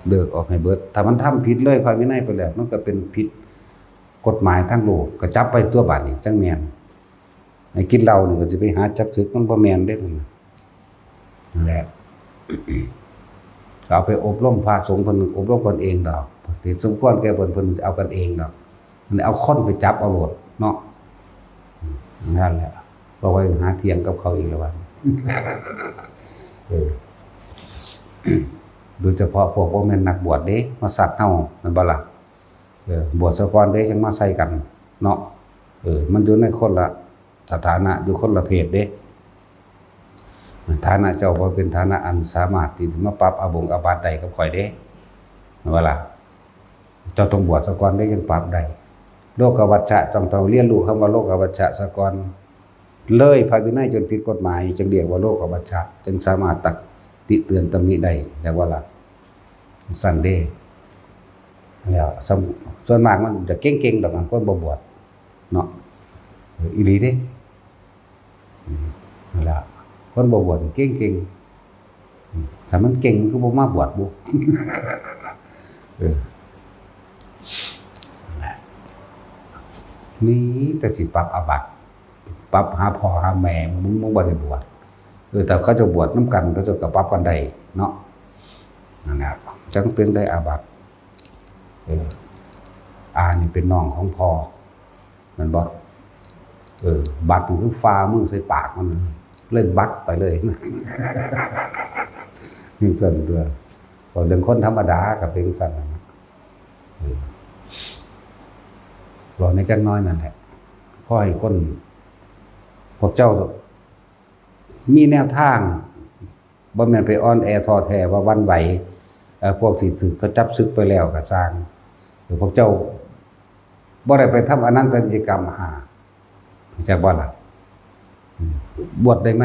เลิกออกให้เบิดถ้ามันทำผิดเลยพระวินัยไปแล้วมันก็เป็นผิดกฎหมายทั้งโลกก็จับไปตัวบาดนี่จังแม่นไอ้กินเหล้านี่ก็สิไปหาจับศึกมันบ่แม่นเด้นั่นแหละก็เอาไปอบรมพระสงฆ์เพิ่นอบรมเพิ่นเองดอก ที่สมควรแก่เพิ่นเอากันเองดอกมันเอาคนไปจับเอาโลดเนาะนั่นแหละบ่ไว้หาเถียงกับเขาอีกแล้ววันโดยเฉพาะพวกบ่แม่นนักบวชเด้มาสักเฮาแม่นบ่ล่ะบวชซะก่อนเด้จังมาใส่กันเนาะมันอยู่ในคนละสถานะอยู่คนละเพศเด้ฐานะเจ้าบ่เป็นฐานะอันสามารถที่จะมาปรับอาบัติได้กับข่อยเด้ว่าล่ะเจ้าต้องบวชซะก่อนได้จังปรับได้โลกวัชชะต้องเรียนรู้คำว่าโลกวัชชะซะก่อนเลยพระวินัยจนผิดกฎหมายจึงเรียกว่าโลกวัชชะจึงสามารถตักติเตือนตำหนิได้จังว่าล่ะสั่นเด้แล้วส่วนมากมันจะเก่งๆดอกมันคนบ่บวชเนาะอีหลีเด้นั่นล่ะคนบ่บวชเก่งๆถ้ามันเก่งคือบ่มาบวชบ่นี่แต่สิปรับอาบัติปรับหาพ่อหาแม่มึงบ่ได้บวชแต่เขาจะบวชนำกันเขาจะก็ปรับกันได้เนาะนั่นแหละจังเป็นได้อาบัตินี่เป็นน้องของพ่อมันบ่บัตรนี่คือฟ้ามือใส่ปากมันเล่นบัตรไปเลยนี่สั่นตัวบ่เรื่องคนธรรมดาก็เป็นสั่นนะรอในจักน้อยนั่นแหละขอให้คนพวกเจ้ามีแนวทางบ่แม่นไปอ่อนแอท้อแท้ว่าวันไหวพวกสิถือเขาจับศึกไปแล้วก็สร้างหรือพวกเจ้าบ่ได้ไปทำอนันตกิจกรรมหาจักบ่ล่ะบวชได้ไหม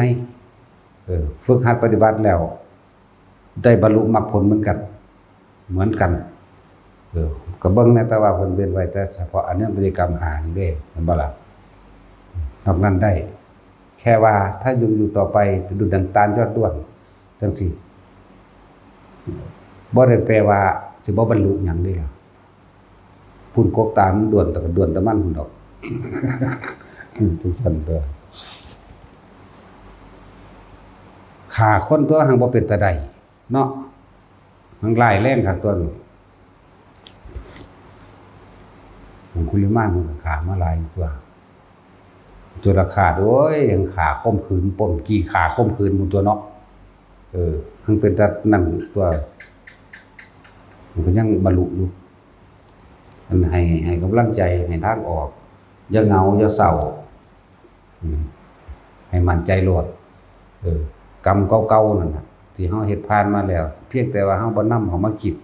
ฝึกหัดปฏิบัติแล้วได้บรรลุมรรคผลเหมือนกันก็เบิ่งแน่แต่ว่าเพิ่นเว้นไว้แต่เฉพาะอนันตกิจกรรมหานี่เด้แม่นบ่ล่ะนอกนั้นได้แค่ว่าถ้าอยู่ต่อไปเป็นดุจดังตาลยอดด้วนจังซี่บ่ได้แปลว่าสิบ่บรรลุหยังเด้ล่ะพุ่นกกตาลด้วนแต่ก็ด้วนแต่มันพุ่นดอกจังซั่นเด้อฆ่าคนตัวหังบ่เป็นตาได้เนาะมันร้ายแรงคักตัวผมคุลิมานมันก็ฆ่ามาหลายตัวจุลขาดโอ้ยยังขาข่มขืนป่นกี่ขาข่มขืนหมู่ตัวเนาะมันเป็นแต่นั่นตัวมันก็ยังบรรลุอยู่มันให้กำลังใจให้ทางออกอย่าเหงาอย่าเศร้าให้มั่นใจโลดกรรมเก่าๆนั่นน่ะที่เฮาเฮ็ดผ่านมาแล้วเพียงแต่ว่าเฮาบ่นำเขามาคิด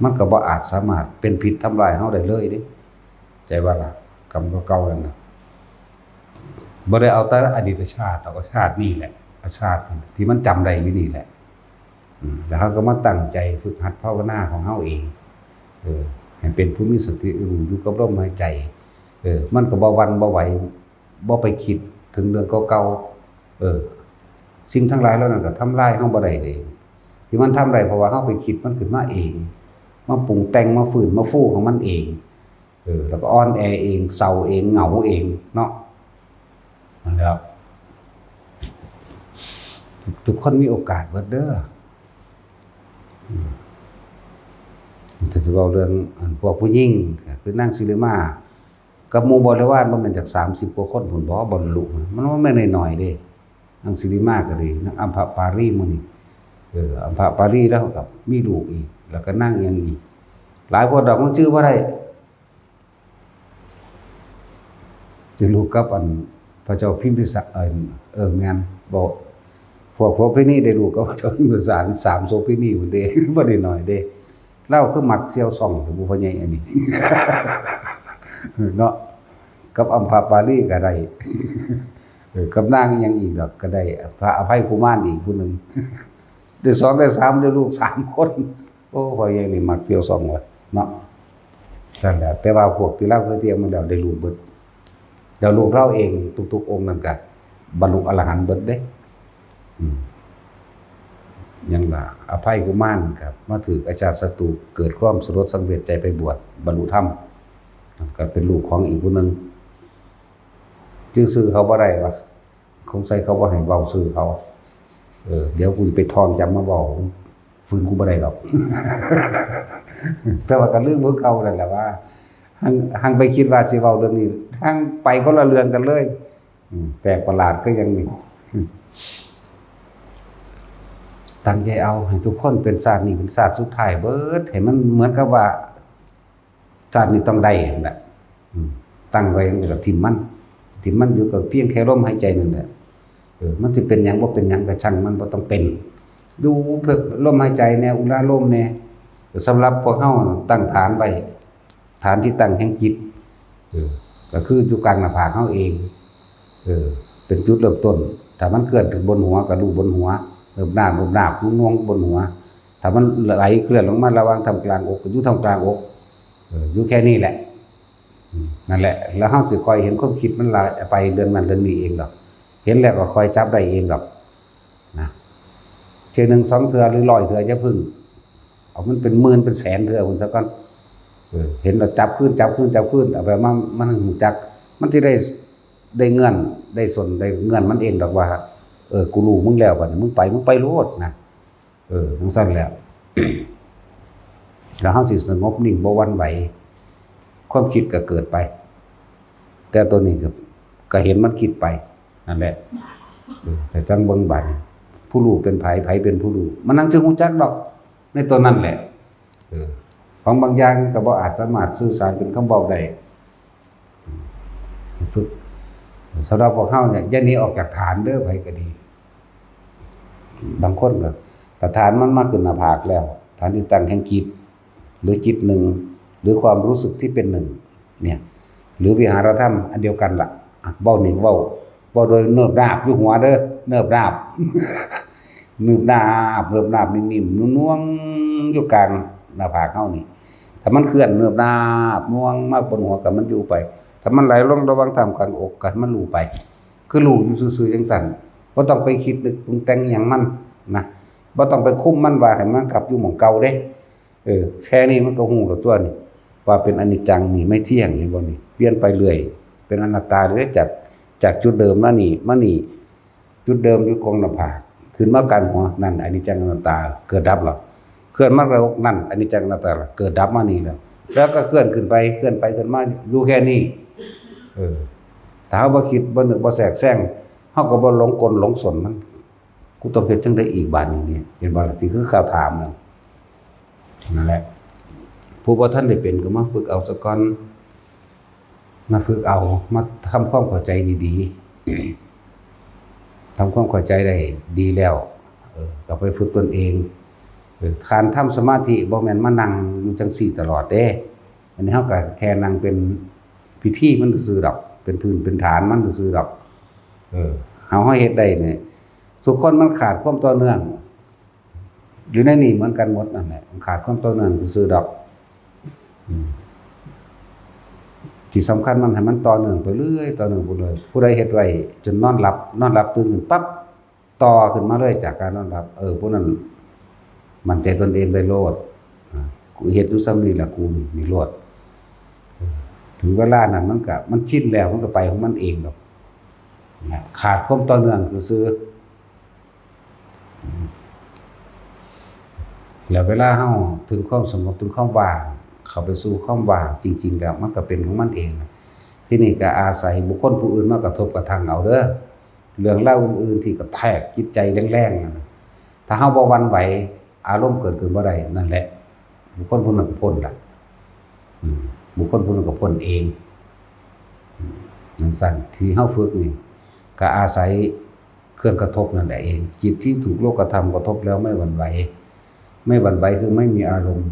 มันก็บ่อาจสามารถเป็นพิษทำลายเฮาได้เลยเด้ใจว่าล่ะกรรมเก่าๆนั่นน่ะบ่ได้เอาแต่อดีตชาติเอาชาตินี้แหละชาติที่มันจำได้อยู่นี่แหละแล้วเฮาก็มาตั้งใจฝึกหัดภาวนาของเฮาเองให้เป็นผู้มีสติอยู่กับลมหายใจมันก็บ่หวั่นบ่ไหวบ่ไปคิดถึงเรื่องเก่าๆสิ่งทั้งหลายเหล่านั้นก็ทำลายเฮาบ่ได้เองที่มันทำได้เพราะว่าเฮาไปคิดมันขึ้นมาเองมาปรุงแต่งมาฝืนมาฟู่ของมันเองแล้วก็อ่อนแอเองเศร้าเองเหงาเองเนาะนั่นแหละทุกคนมีโอกาสเบิดเด้อจะเว้าเรื่องพวกผู้หญิงคือนางศิริมากับหมู่บริวารบ่แม่นจัก30กว่าคนพุ่นบ่บรรลุมันบ่แม่นน้อยๆเด้นางศิริมาก็ดีนางอัมพปารีมื้อนี้อัมพปารีแล้วก็มีลูกอีกแล้วก็นางยังอีกหลายคนดอกมันชื่อบ่ได้สิลูกกับอันพระเจ้าพิมพิสารแม่นบ่พวกพี่นี่ได้ลูกกับพระเจ้าพิมพิสาร3โสพินีพุ่นเด้บ่ได้น้อยเด้เล่าคือมักเสี่ยวซ่องผู้พ่อใหญ่อันนี้เนาะกับอัมพปารีก็ได้กับนางยังอีกดอกก็ได้พระอภัยกุมารอีกผู้นึงได้2ได้3ได้ลูก3คนโอ้พ่อใหญ่นี่มักเสี่ยวซ่องว่าเนาะนั่นแหละแต่ว่าพวกที่เล่าเคยเทียมมันแล้วได้ลูกเบิดเดี๋ยวลูกเราเองทุกๆองค์นั่นก็บรรลุอรหันต์เบิดเด้ยังล่ะอภัยกุมารครับมาถืออาจารย์ศัตรูเกิดความสลดสังเวชใจไปบวชบรรลุธรรมก็เป็นลูกของอีกผู้นึงชื่อเขาบ่ได้ว่าคงใส่เขาบ่ให้เว้าชื่อเขาเดี๋ยวกูสิไปทองจำมาเว้า ฝืนกูบ่ได้ดอก แต่ว่าก็เรื่องบ่เก่านั่นแหละว่าหังไปคิดว่าสิเว้าเรื่องนี้ทั้งไปคนละเรื่องกันเลยแปลกประหลาดก็ยังนี่ตั้งใจเอาให้ทุกคนเป็นศาสตร์นี้เป็นศาสตร์สุดท้ายเบิดให้มันเหมือนกับว่าศาสตร์นี้ต้องได้นั่นแหละตั้งไว้กับทิ่มมันอยู่กับเพียงแค่ลมหายใจนั่นแหละมันสิเป็นหยังบ่เป็นหยังก็ช่างมันบ่ต้องเป็นดูลมหายใจแนวอุราโลมแน่สำหรับพวกเฮาตั้งฐานไว้ฐานที่ตั้งแห่งจิตก็คืออยู่กลางหน้าผากเฮาเองเป็นจุดเริ่มต้นถ้ามันเคลื่อนถึงบนหัวก็รู้บนหัวเริ่มนาบน่วงบนหัวถ้ามันไหลเคลื่อนลงมาระหว่างทำกลางอกก็อยู่ทำกลางอกอยู่แค่นี้แหละนั่นแหละแล้วเฮาสิคอยเห็นความคิดมันลายไปเรื่องนั้นเรื่องนี้เองดอกเห็นแล้วก็คอยจับได้เองดอกนะเทื่อนึง2เทื่อหรือ100เทื่ออย่าพึ่งเอามันเป็นหมื่นเป็นแสนเทื่อพุ่นซะก่อนเห็นแล้วจับขึ้นเอาไปมันหูจักมันสิได้เงื่อนได้ส่วนได้เงื่อนมันเองดอกว่ากูรู้มึงแล้วบัดนี้มึงไปโลดนะจังซั่นแล้ว แล้วเฮาสิสงบนิ่งบ่หวั่นไหวความคิดก็เกิดไปแต่ตัวนี้ก็เห็นมันคิดไปนั่นแหละแต่จังเบิ่งบัดผู้รู้เป็นไผเป็นผู้รู้มันนั่งสิฮู้จักดอกในตัวนั้นแหละของบางอย่างก็บ่อาจสามารถสื่อสารเป็นคำเว้าได้ฝึกสำหรับพวกเฮาเนี่ยอย่าหนีออกจากฐานเด้อไผก็ดีบางคนก็แต่ฐานมันมาขึ้นหน้าผากแล้วฐานที่ตั้งแห่งจิตหรือจิตหนึ่งหรือความรู้สึกที่เป็นหนึ่งเนี่ยหรือวิหารธรรมอันเดียวกันล่ะเว้านี่เว้าโดยเนิบนาบอยู่หัวเด้อเนิบนาบ เนิบนาบนิ่มๆน่วงๆอยู่กลางหน้าผากเฮานี่ถ้ามันเคลื่อนเนิบนาบน่วงมากบนหัวก็มันอยู่ไปถ้ามันไหลลงระหว่างท่ามกลางอกก็มันรู้ไปคือรู้อยู่ซื่อๆจังซั่นบ่ต้องไปคิดนึกปรุงแต่งหยังมันนะบ่ต้องไปคุมมันว่าให้มันกลับอยู่หม่องเก่าเด้แค่นี้มันก็ฮู้กับตัวนี่ว่าเป็นอนิจจังนี่ไม่เที่ยงเห็นบ่นี่เปลี่ยนไปเรื่อยเป็นอนัตตาเรื่อยจากจุดเดิมมานี่จุดเดิมอยู่กองหน้าผากขึ้นมากลางหัวนั่นอนิจจังอนัตตาเกิดดับแล้วเคลื่อนมากระอกนั่นอนิจจังอนัตตาเกิดดับมานี่แล้วก็เคลื่อนขึ้นมาอยู่แค่นี้ถ้าเฮาบ่คิดบ่นึกบ่แทรกแซงเฮาก็บ่หลงกลหลงสนมันกูต้องเฮ็ดจังได๋อีกบาดนี้เห็นบ่ล่ะที่คือข่าวถามนั่นแหละผู้บ่ทันได้เป็นก็มาฝึกเอาซะก่อนมาฝึกเอามาทำความเข้าใจดีๆทำความเข้าใจได้ดีแล้วก็ไปฝึกตนเองการทำสมาธิบ่แม่นมานั่งอยู่จังซี่ตลอดเด้อันนี้เฮาก็แค่นั่งเป็นพิธีมันซื่อๆดอกเป็นพื้นเป็นฐานมันซื่อๆดอกเฮาเฮ็ดได้เนี่ยทุกคนมันขาดความต่อเนื่องอยู่ในนี่เหมือนกันหมดนั่นแหละมันขาดความต่อเนื่องซื่อๆดอกที่สำคัญมันให้มันต่อเนื่องไปเรื่อยต่อเนื่องไปเลยผู้ใดเฮ็ดไว้จนนอนหลับตื่นขึ้นปั๊บต่อขึ้นมาเลยจากการนอนหลับผู้นั้นมั่นใจตนเองได้โลดกูเฮ็ดอยู่ซ้ำนี่แหละกูนี่โลดถึงเวลานั้นมันชินแล้วมันก็ไปของมันเองดอกขาดความต่อเนื่องซื่อแล้วเวลาเฮาถึงความสงบถึงความว่างเข้าไปสู่ความว่างจริงๆแล้วมันก็เป็นของมันเองที่นี่ก็อาศัยบุคคลผู้อื่นมากระทบกระทั่งเอาเด้อเรื่องเล่าอื่นๆที่กระแทกจิตใจแรงๆถ้าเฮาบ่หวั่นไหวอารมณ์เกิดขึ้นบ่ได้นั่นแหละบุคคลผู้นั้นก็พ้นล่ะบุคคลผู้นั้นก็พ้นเองนั่นสั่นที่เฮาฝึกนี่ก็อาศัยเครื่องกระทบนั่นแหละเองจิตที่ถูกโลกธรรมกระทบแล้วไม่หวั่นไหวคือไม่มีอารมณ์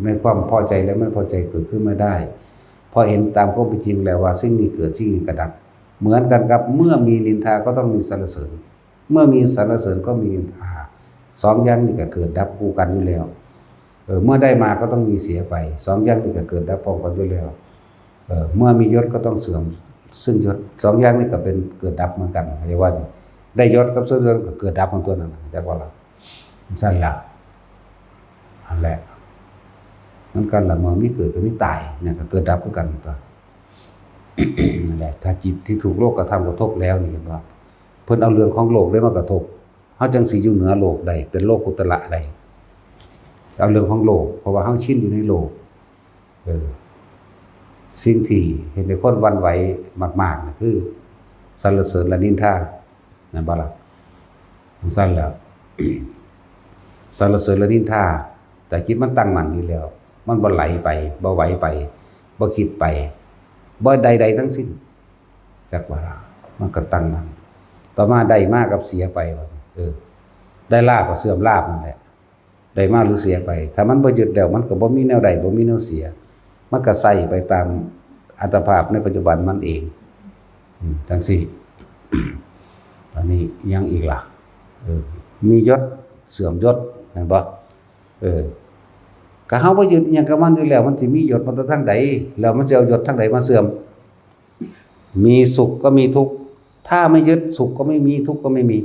ในความพอใจและไม่พอใจเกิดขึ้นไม่ได้พอเห็นตามความเป็นจริงแล้วว่าสิ่งนี้เกิดสิ่งนี้ก็ดับเหมือนกันครับเมื่อมีนินทาก็ต้องมีสรรเสริญเมื่อมีสรรเสริญก็มีนินทาสองอย่างนี้ก็เกิดดับคู่กันอยู่แล้วเมื่อได้มาก็ต้องมีเสียไปสองอย่างนี้ก็เกิดดับพร้อมกันอยู่แล้วเมื่อมียศก็ต้องเสื่อมซึ่งยศสองอย่างนี้ก็เป็นเกิดดับเหมือนกันเรียกว่าได้ยศกับเสื่อมก็เกิดดับของตัวนั้นแต่ว่าล่ะสั้นละอันแรกมันกันละเมื่อมีเกิดก็มีตายเนี่ยก็เกิดดับกันตัวนั่นแหละถ้าจิตที่ถูกโลกกระทำกระทบแล้วนี่เห็นว่าเพิ่นเอาเรื่องของโลกได้มากระทบเฮาจังสิอยู่เหนือโลกได้เป็นโลกุตระได้ เอาเรื่องของโลกเพราะว่าเฮาชินอยู่ในโลกสิ่งที่เห็นในคนหวั่นไหวมากๆคือสรรเสริญและนินทานั่นบ่ล่ะสั่นแล้ว สรรเสริญและนินทาแต่จิตมันตั้งมั่นอยู่แล้วมันบ่ไหลไปบ่ไหวไปบ่คิดไปบ่ใดๆทั้งสิ้นจักว่ามันก็ตั้งมั่นต่อมาได้มากกับเสียไปว่าได้ลาภก็เสื่อมลาภนั่นแหละได้มาหรือเสียไปถ้ามันบ่ยึดแล้วมันก็บ่มีแนวใดบ่มีแนวเสียมันก็ใส่ไปตามอัตภาพในปัจจุบันมันเองจังซี่ อันนี้ยังอีกล่ะมียศเสื่อมยศเห็นบ่ก็เฮาบ่ยึดอิหยังกับมันอยู่แล้วมันสิมียศมันทางใดแล้วมันจะเอายศทางใดมาเสื่อมมีสุขก็มีทุกข์ถ้าไม่ยึดสุขก็ไม่มีทุกข์ก็ไม่มี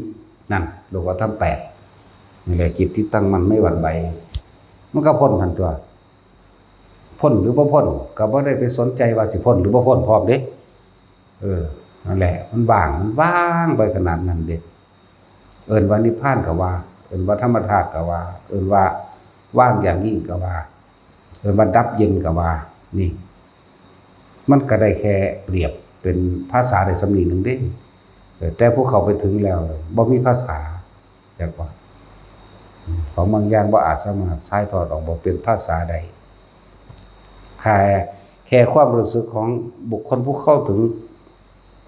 นั่นโลกธรรม8นี่แหละจิตที่ตั้งมั่นไม่หวั่นไหวมันก็พ้นทันตัวพ้นหรือบ่พ้นก็บ่ได้ไปสนใจว่าสิพ้นหรือบ่พ้นพร้อมเด้นั่นแหละมันว่างไปขนาดนั้นเด้เอิ้นว่านิพพานก็ว่าเอิ้นว่าธรรมธาตุก็ว่าเอิ้นว่าว่างอย่างยิ่งก็ว่าเอิ้นว่าดับเย็นก็ว่านี่มันก็ได้แค่เปรียบเป็นภาษาได้สำนีหนึ่งเด้แต่พวกเขาไปถึงแล้วบ่มีภาษาจักว่าของบางอย่างบ่อาจสามารถถ่ายทอดออกบ่เป็นภาษาใดแค่ความรู้สึกของบุคคลผู้เข้าถึง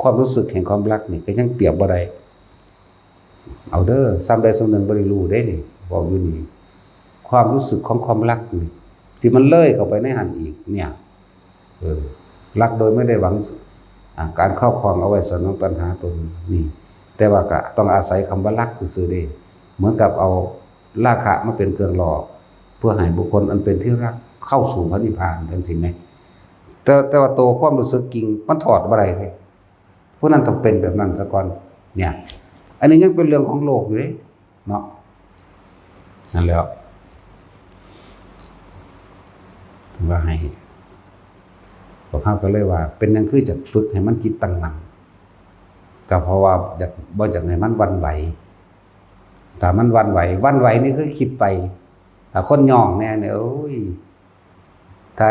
ความรู้สึกแห่งความรักนี่ก็ยังเปรียบบ่ได้เอาเด้อซ้ำใดซ้ำหนึ่งบ่ได้รู้เด้นี่บอกอยู่นี่ความรู้สึกของความรักนี่ที่มันเลยเข้าไปในหันอีกเนี่ยรักโดยไม่ได้หวังการครอบครองเอาไว้สนองตัณหาตนนี่แต่ว่าก็ต้องอาศัยคำว่ารักซื่อๆเด้เหมือนกับเอาราคะมาเป็นเครื่องหล่อเพื่อให้บุคคลอันเป็นที่รักเข้าสู่พระนิพพานจังซี่แหมแต่ว่าโตความรู้สึกจริงมันถอดบ่ได้เลยผู้นั้นต้องเป็นแบบนั้นซะก่อนเนี่ยอันนี้ยังเป็นเรื่องของโลกอยู่เด้เนาะนั่นแหละว่าให้พวกเขาก็เลยว่าเป็นหยังคือจะฝึกให้มันจิตตั้งมั่นก็เพราะว่าบ่อยากให้มันหวั่นไหวถ้ามันหวั่นไหวนี่คือคิดไปถ้าคนย่องแน่เนี่ยโอ้ยถ้า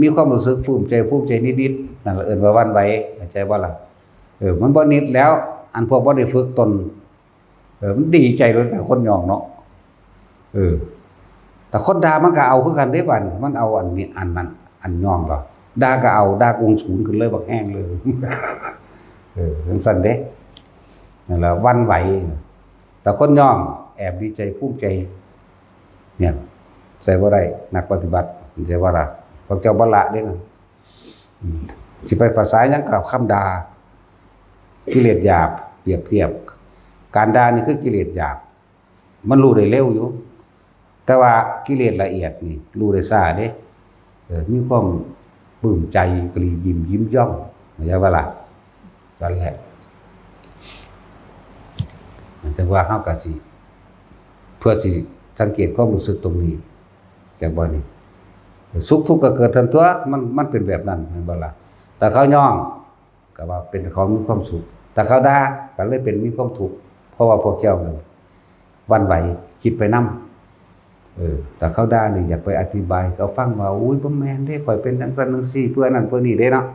มีความรู้สึกภูมิใจนิดๆนั่นเอิ้นว่าหวั่นไหวเข้าใจบ่ล่ะมันบ่นิดแล้วอันพวกบ่ได้ฝึกตนมันดีใจเลยแต่คนย่องเนาะแต่คนด่ามันก็เอาคือกันเด้บัดมันเอาอันนี้อันนั้นอันย่องบ่ด่าก็เอาด่ากงศูนย์ขึ้นเลยบักแห้งเลยจังซั่นเด้นั่นแหละหวั่นไหวแต่คนย่องแอบดีใจภูมิใจเนี่ยใส่บ่ได้นักปฏิบัติใช่ว่าล่ะพวกเจ้าบ่ละเด้นะสิไปภาษาหยังกับคำด่ากิเลสหยาบเปรียบเทียบการด่านี่คือกิเลสหยาบมันรู้ได้เร็วอยู่แต่ว่ากิเลสละเอียดนี่รู้ได้ช้าเด้มีความปลื้มใจกลียิ้มย่องใช่ว่าล่ะนั่นแหละจังว่าเฮาก็สิเพื่อสิสังเกตความรู้สึกตรงนี้จังบ่นี่สุขทุกข์ก็เกิดทันตัวมันเป็นแบบนั้นแม่นบ่ล่ะแต่เขาย่องก็ว่าเป็นเขามีความสุขแต่เขาด่าก็เลยเป็นมีความทุกข์เพราะว่าพวกเจ้านั่นหวั่นไหวคิดไปนำแต่เขาด่านี่อยากไปอธิบายเขาฟังว่าอุ้ยบ่แม่นเด้ข่อยเป็นจังซั่นจังซี่เพื่อนั้นเพื่อนี้เด้เนาะ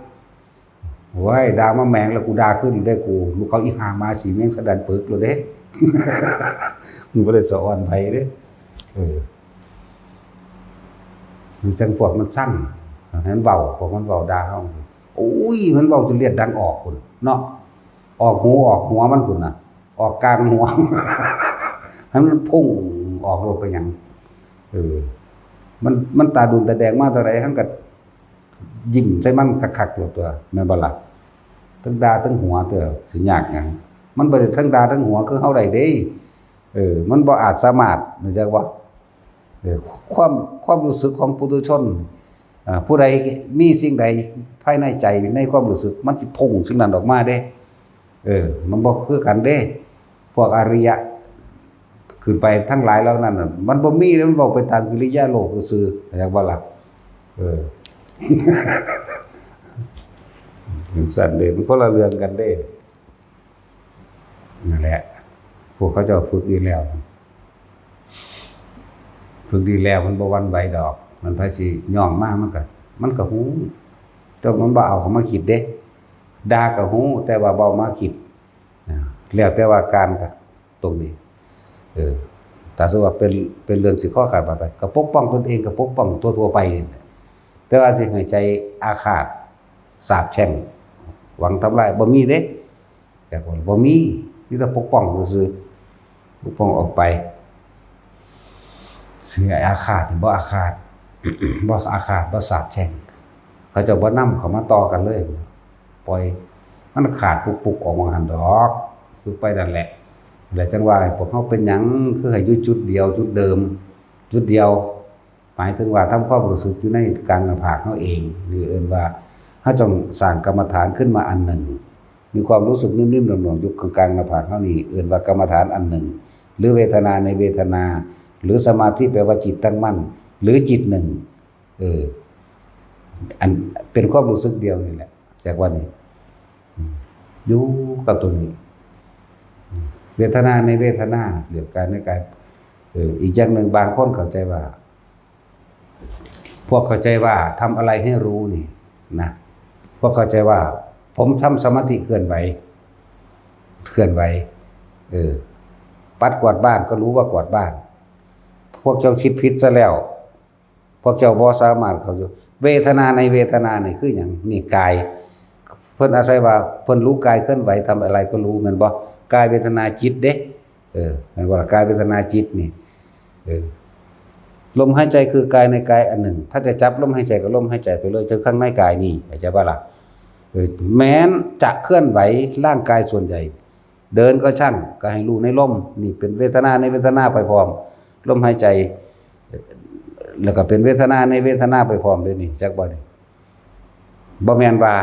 โอ้ยด่ามาแมงแล้วกูด่าขึ้นได้กูลูกเขาอีหามาสีแมงสะดันปึกเลยเด้ มึงบ่ได้สอนไผเด้มันจังพวกมันสั่งให้มันเว้าพวกมันเว้าด่าเฮาโอ้ยมันเว้าจนเลือดดังออกพุ่นเนาะออกหูออกหัวมันพุ่นน่ะออกกลางหัว ให้มันพุ่งออกลงไปหยังมันตาดุนตาแดงมาเท่าไหร่ทั้งก็ยิ้มใส่มันคักๆอยู่ตัวแม่นบ่ล่ะทั้งด่าทั้งหัวตัวสิยากหยังมันบ่ได้ทั้งด่าทั้งหัวคือเฮาได้เด้มันบ่อาจสามารถนะจักว่าความรู้สึกของปุถุชนผู้ใดมีสิ่งใดภายในใจในความรู้สึกมันสิพุ่งสิ่งนั้นออกมาเด้มันบ่คือกันเด้พวกอริยะขึ้นไปทั้งหลายแล้วนั่นน่ะมันบ่มีแล้วมันบอกไปตามกิริยาโลกซื่อๆจักว่าล่ะสั่นเด้มันคนละเรื่องกันเด้นั่นแหละพวกเขาเจ้าฝึกอีกแล้ว ฝึกดีแล้วมันบ่หวั่นไหวดอกมันไผสิย่องมามันก็ฮู้แต่มันบ่เอาเข้ามาคิดเด้ด่าก็ฮู้แต่ว่าบ่เอามาคิดแล้วแต่ว่าการก็ตรงนี้ถ้าสมมุติว่าเป็นเรื่องสิข้อขาดบาดไปก็ปกป้องตนเองก็ปกป้องทั่วๆไปนี่แต่ว่าสิให้ใจอาฆาตสาปแช่งหวังทำลายบ่มีเด้จักว่าบ่มีแต่ปกป้องซื่อๆปกป้องออกไปสิอาฆาตนี่บ่อาฆาต บ่อาฆาตบ่สาปแช่งเขาจะบ่นำเข้ามาต่อกันเลยปล่อยมันขาดปุกๆออกมาหั่นดอกคือไปนั่นแหละแล้วจังว่าพวกเฮาเป็นหยังคือให้อยู่จุดเดียวจุดเดิมจุดเดียวหมายถึงว่าทำความรู้สึกอยู่ในกลางหน้าผากเฮาเองหรือเอิ้นว่าเฮาต้องสร้างกรรมฐานขึ้นมาอันหนึ่งมีความรู้สึกนิ่มๆหน่วงๆอยู่กลางหน้าผากเฮานี่เอิ้นว่ากรรมฐานอันหนึ่งหรือเวทนาในเวทนาหรือสมาธิแปลว่าจิตตั้งมั่นหรือจิตหนึ่งอันเป็นความรู้สึกเดียวนี่แหละจากวันนี้อยู่กับตัวนี้เวทนาในเวทนาเรียกกายในกายอีกอย่างหนึ่งบางคนเข้าใจว่าพวกเข้าใจว่าทำอะไรให้รู้นี่นะพวกเข้าใจว่าผมทำสมาธิเคลื่อนไหวปัดกวาดบ้านก็รู้ว่ากวาดบ้านพวกเจ้าคิดผิดซะแล้วพวกเจ้าบ่สามารถเข้าใจเวทนาในเวทนานี่คือหยังนี่กายเพิ่นอาศัยว่าเพิ่นรู้กายเคลื่อนไหวทำอะไรก็รู้แม่นบ่กายเวทนาจิตเด้แม่นบ่กายเวทนาจิตนี่ลมหายใจคือกายในกายอันหนึ่งถ้าจะจับลมหายใจก็ลมหายใจไปเลยถึงข้างในกายนี่เข้าใจบ่ล่ะแม้นจะเคลื่อนไหวร่างกายส่วนใหญ่เดินก็ช่างก็ให้รู้ในลมนี่เป็นเวทนาในเวทนาไปพร้อมลมหายใจแล้วก็เป็นเวทนาในเวทนาไปพร้อมด้วยนี่จักบ่นี่บ่แม่นว่า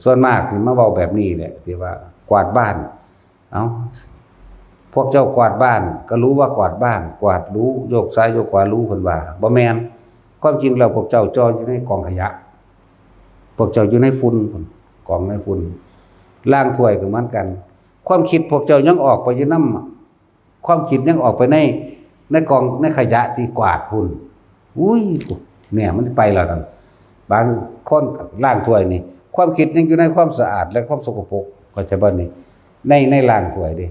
ส่วนมากสิมาเว้าแบบนี้แหละที่ว่ากวาดบ้านเอ้าพวกเจ้ากวาดบ้านก็รู้ว่ากวาดบ้านกวาดรู้โยกซ้ายโยกขวารู้เพิ่นว่าบ่แม่นความจริงแล้วพวกเจ้าจออยู่ในกองขยะพวกเจ้าอยู่ในฝุ่นกองในฝุ่นล้างถ้วยก็เหมือนกันความคิดพวกเจ้ายังออกไปอยู่นำความคิดยังออกไปในกองในขยะที่กวาดพุ่นอุ้ยเนี่ยมันไปแล้วนั่นบางคนล้างถ้วยนี่ความคิดยังอยู่ในความสะอาดและความสกปรกก็จะบ่นี่ในล้างถ้วยดิ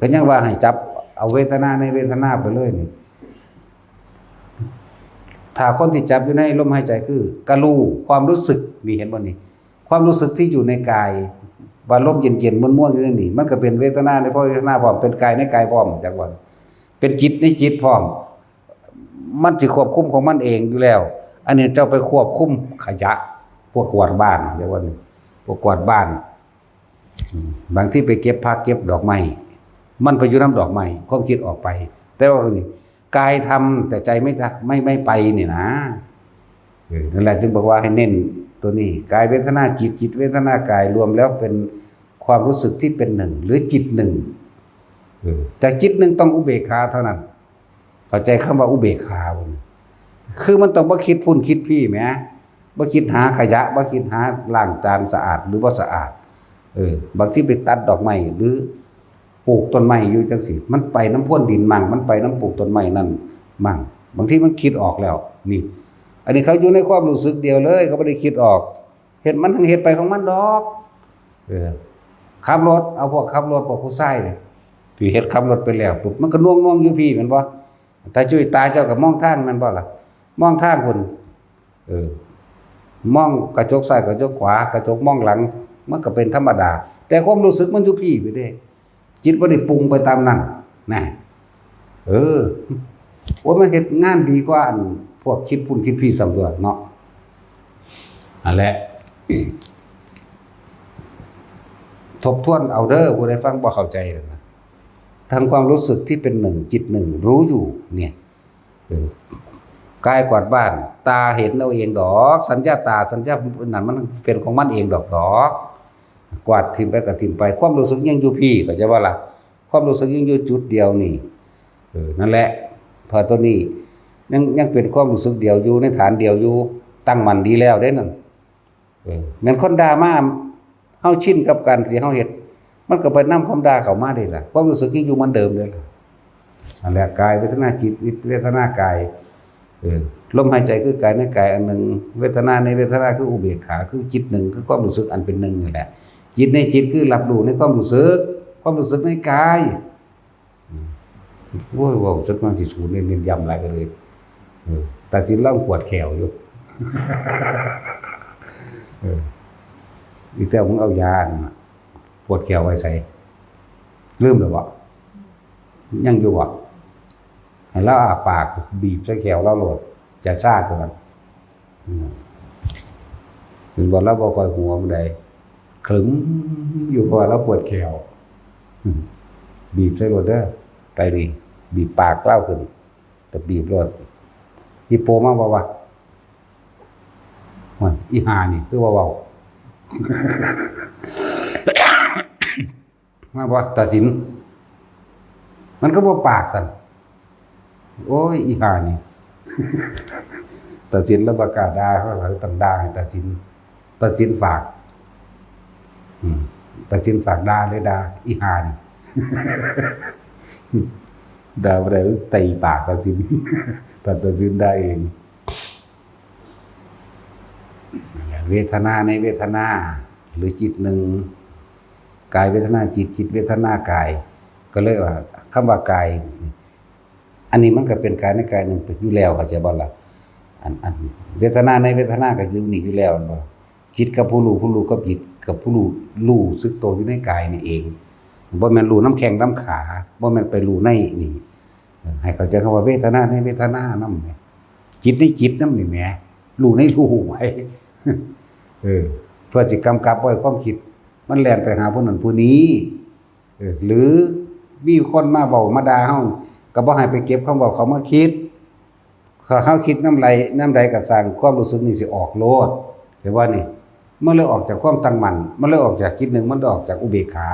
ก็ยังว่าให้จับเอาเวทนาในเวทนาไปเลยนี่ถ้าคนที่จับอยู่ในลมหายใจคือกะรู้ความรู้สึกนี่เห็นบ่นี่ความรู้สึกที่อยู่ในกายว่าลมเย็นๆม่วนๆอยู่ในนี่มันก็เป็นเวทนาในเวทนาพร้อมเป็นกายในกายพร้อมจักบ่เป็นจิตในจิตพร้อมมันสิควบคุมของมันเองอยู่แล้วอันนี้เจ้าไปควบคุมขยะพวกกวาดบ้านเรียกว่านี่พวกกวาดบ้านบางที่ไปเก็บผักเก็บดอกไม้มันไปอยู่น้ำดอกไม้ความคิดออกไปแต่ว่านี่กายทำแต่ใจไม่ไปนี่นะนั่นแหละจึงบอกว่าให้เน้นตัวนี้กายเวทนาจิตเวทนากายรวมแล้วเป็นความรู้สึกที่เป็นหนึ่งหรือจิตหนึ่งแต่จิตหนึ่งต้องอุเบกขาเท่านั้นเข้าใจคำว่าอุเบกขาบ่คือมันต้องบ่คิดพุ่นคิดพี่แหมบ่คิดหาขยะบ่คิดหาล้างจานสะอาดหรือบ่สะอาดบางทีไปตัดดอกไม้หรือปลูกต้นไม้อยู่จังซี่มันไปน้ำพ่นดินมั่งมันไปน้ำปลูกต้นไม้นั่นมั่งบางทีมันคิดออกแล้วนี่อันนี้เขาอยู่ในความรู้สึกเดียวเลยเขาบ่ได้คิดออกเฮ็ดมันทั้งเฮ็ดไปของมันดอกขับรถเอาพวกขับรถพวกผู้ชายนี่พี่เฮ็ดขับรถไปแล้วปุ๊บมันก็น่วงๆอยู่พี่แม่นบ่ตาจุ้ยตาเจ้าก็มองทางแม่นบ่ล่ะมองทางพุ่นมองกระจกซ้ายกระจกขวากระจกมองหลังมันก็เป็นธรรมดาแต่ความรู้สึกมันอยู่พี่ไปเด้จิตบ่ได้ปรุงไปตามนั้นนะว่ามันเฮ็ดงานดีกว่าอันพวกคิดพุ่นคิดพี่สำตัวเนาะนั่นแหละทบทวนเอาเด้อผู้ใดฟังบ่เข้าใจนะทั้งความรู้สึกที่เป็นหนึ่งจิตหนึ่งรู้อยู่เนี่ยกายกวาดบ้านตาเห็นเอาเองดอกสัญญาตาสัญญานั่นมันเป็นของมันเองดอกกวาดทิ่มไปก็ทิ่มไปความรู้สึกยังอยู่พี่ก็จะว่าล่ะความรู้สึกยังอยู่จุดเดียวนี่นั่นแหละพอตัวนี้ยังเป็นความรู้สึกเดียวอยู่ในฐานเดียวอยู่ตั้งมั่นดีแล้วเด้นั่นแม่นคนด่ามาเฮาชินกับการที่เฮาเฮ็ดมันก็ไปนำความด่าเข้ามาได้ล่ะความรู้สึกยังอยู่เหมือนเดิมเลยล่ะ อันแรกกายเวทนาจิตเวทนากายลมหายใจคือกายในกายอันหนึ่งเวทนาในเวทนาคืออุเบกขาคือจิตหนึ่งคือความรู้สึกอันเป็นหนึ่งนี่แหละจิตในจิตคือรับรู้ในความรู้สึกในกายโอ้ยว่าสักวันที่ศูนย์เน้นย้ำอะไรกันเลยแต่สินเล่าปวดแขวอยู่อีแต่มึงเอายาปวดแขวไว้ใส่ลืมหรือเปล่ายังอยู่บ่ให้เราอาปากบีบใส่แขวเราโหลดจะชาตัวนั้นถึงบอกเราบ่ค่อยหัวมันใดขลึงอยู่เพราะเราปวดแขวบีบใส่โหลดเด้อไปดิบีบปากเล่าขึ้นแต่บีบโหลดอีโปมากบ่วะอีหานี่คือว่าเว้ามาบ่ตัดสินมันก็บ่ปากสั่นโอ้ยอีหานี่ตัดสินแล้วประกาศด่าเขาต่างด่าให้ตัดสินฝากตัดสินฝากด่าเลยด่าอีหานี่ด่าบ่ได้ตีปากตัดสินตัดสินได้เองเวทนาในเวทนาหรือจิตหนึ่งกายเวทนาจิตเวทนากายก็เลยว่าคำว่ากายอันนี้มันก็เป็นกายในกายหนึ่งเป็นอยู่แล้วเข้าใจบ่ล่ะอันเวทนาในเวทนาก็อยู่นี่อยู่แล้วบ่จิตกับผู้รู้กับจิตกับผู้รู้สึกตัวอยู่ในกายนี่เองบ่แม่นรู้น้ำแข็งน้ำขาบ่แม่นไปรู้ในนี่ให้เข้าใจคำว่าเวทนาในเวทนานำจิตในจิตนำนี่แหมรู้ในรู้ไว้เพื่อสิกำกับไว้ความคิดมันแล่นไปหาผู้นั้นผู้นี้หรือมีคนมาเว้ามาด่าเฮาก็บ่ให้ไปเก็บคำเว้าเขามาคิดเฮาคิดน้ำใดก็สร้างความรู้สึกนี่สิออกโลดเห็นว่านี่มันเลยออกจากความตั้งมั่นมันเลยออกจากจิตหนึ่งมันออกจากอุเบกขา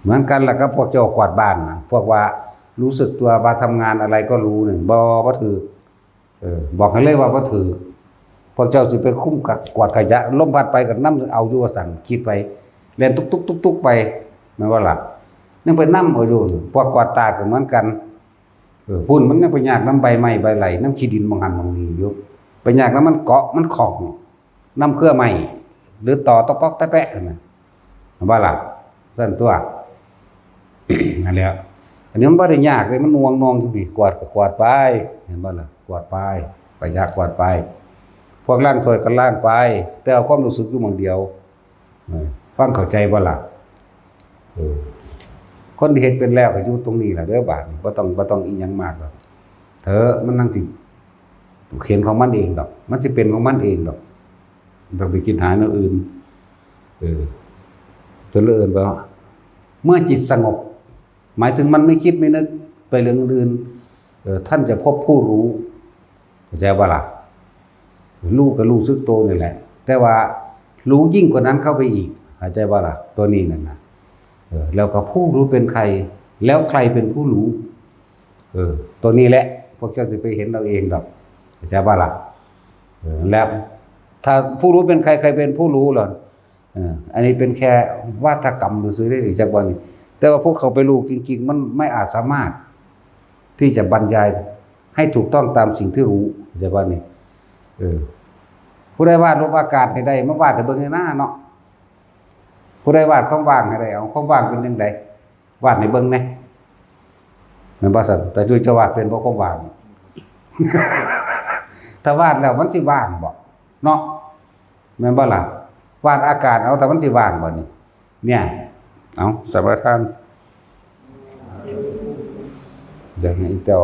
เหมือนกันล่ะครับพวกเจ้ากวาดบ้านนะพวกว่ารู้สึกตัวว่าทำงานอะไรก็รู้นี่บ่ถือบอกให้เลยว่าบ่ถือพวกเจ้าสิไปคุ้มกับกวาดขยะลมพัดไปก็นำเอาอยู่ว่าสั่นคิดไปเล่นตุ๊กๆๆไปแม่นว่าล่ะยังไปนำเอาอยู่พวกกวาดตาก็เหมือนกันพุ่นมันยังไปยากน้ำใบไม้ใบไหลน้ำขี้ดินบางหันบางนี้อยู่ไปยากแล้วมันเกาะมันของน้ำเครือไม้หรือต่อตะปอกตะแปะนั่นว่าล่ะซั่นตัวนั่นแหละอันนี้มันบ่ได้ยากเลยมันนวงอยู่นี่กวาดก็กวาดไปเห็นบ่ล่ะกวาดไปยากกวาดไปพวกล้างถ้วยก็ล้างไปแต่เอาความรู้สึกอยู่หม้องเดียวฟังเข้าใจบ่ล่ะคนที่เฮ็ดเป็นแล้วก็อยู่ตรงนี้ล่ะเด้อบาดนี้บ่ต้องอีหยังมากหรอกเถอะมันนั่งสิเขียนของมันเองดอกมันสิเป็นของมันเองดอกต้องไปคิดหาแนวอื่นจนเอิ้นว่าเมื่อจิตสงบหมายถึงมันไม่คิดไม่นึกไปเรื่องอื่นท่านจะพบผู้รู้เข้าใจบ่ล่ะรู้ก็รู้สึกตัวนี่แหละแต่ว่ารู้ยิ่งกว่านั้นเข้าไปอีกเข้าใจบ่ล่ะตัวนี้นั่นน่ะแล้วก็ผู้รู้เป็นใครแล้วใครเป็นผู้รู้ตัวนี้แหละพวกเจ้าจะไปเห็นเราเองดอกเข้าใจบ่ล่ะแล้วถ้าผู้รู้เป็นใครใครเป็นผู้รู้หรออันนี้เป็นแค่วาทกรรมดูซื้อได้อีกจากบ่นี่แต่ว่าพวกเขาไปรู้จริงๆมันไม่อาจสามารถที่จะบรรยายให้ถูกต้องตามสิ่งที่รู้เข้าใจบ่นี่ผู้ใดวาดรูปอากาศให้ได้มาวาดให้เบิ่งในหน้าเนาะผู้ใดวาดความว่างให้ได้เอาความว่างเป็นจังได๋วาดให้เบิ่งแหน่แม่นบ่ซั่นแต่จุจะวาดเป็นบ่ความว่าง ถ้าวาดแล้วมันสิว่างบ่เนาะแม่นบ่ล่ะวาดอากาศเอาแต่มันสิว่างบ่นี่เนี่ยเอาสัมปทานเดี๋ยวให้เจ้า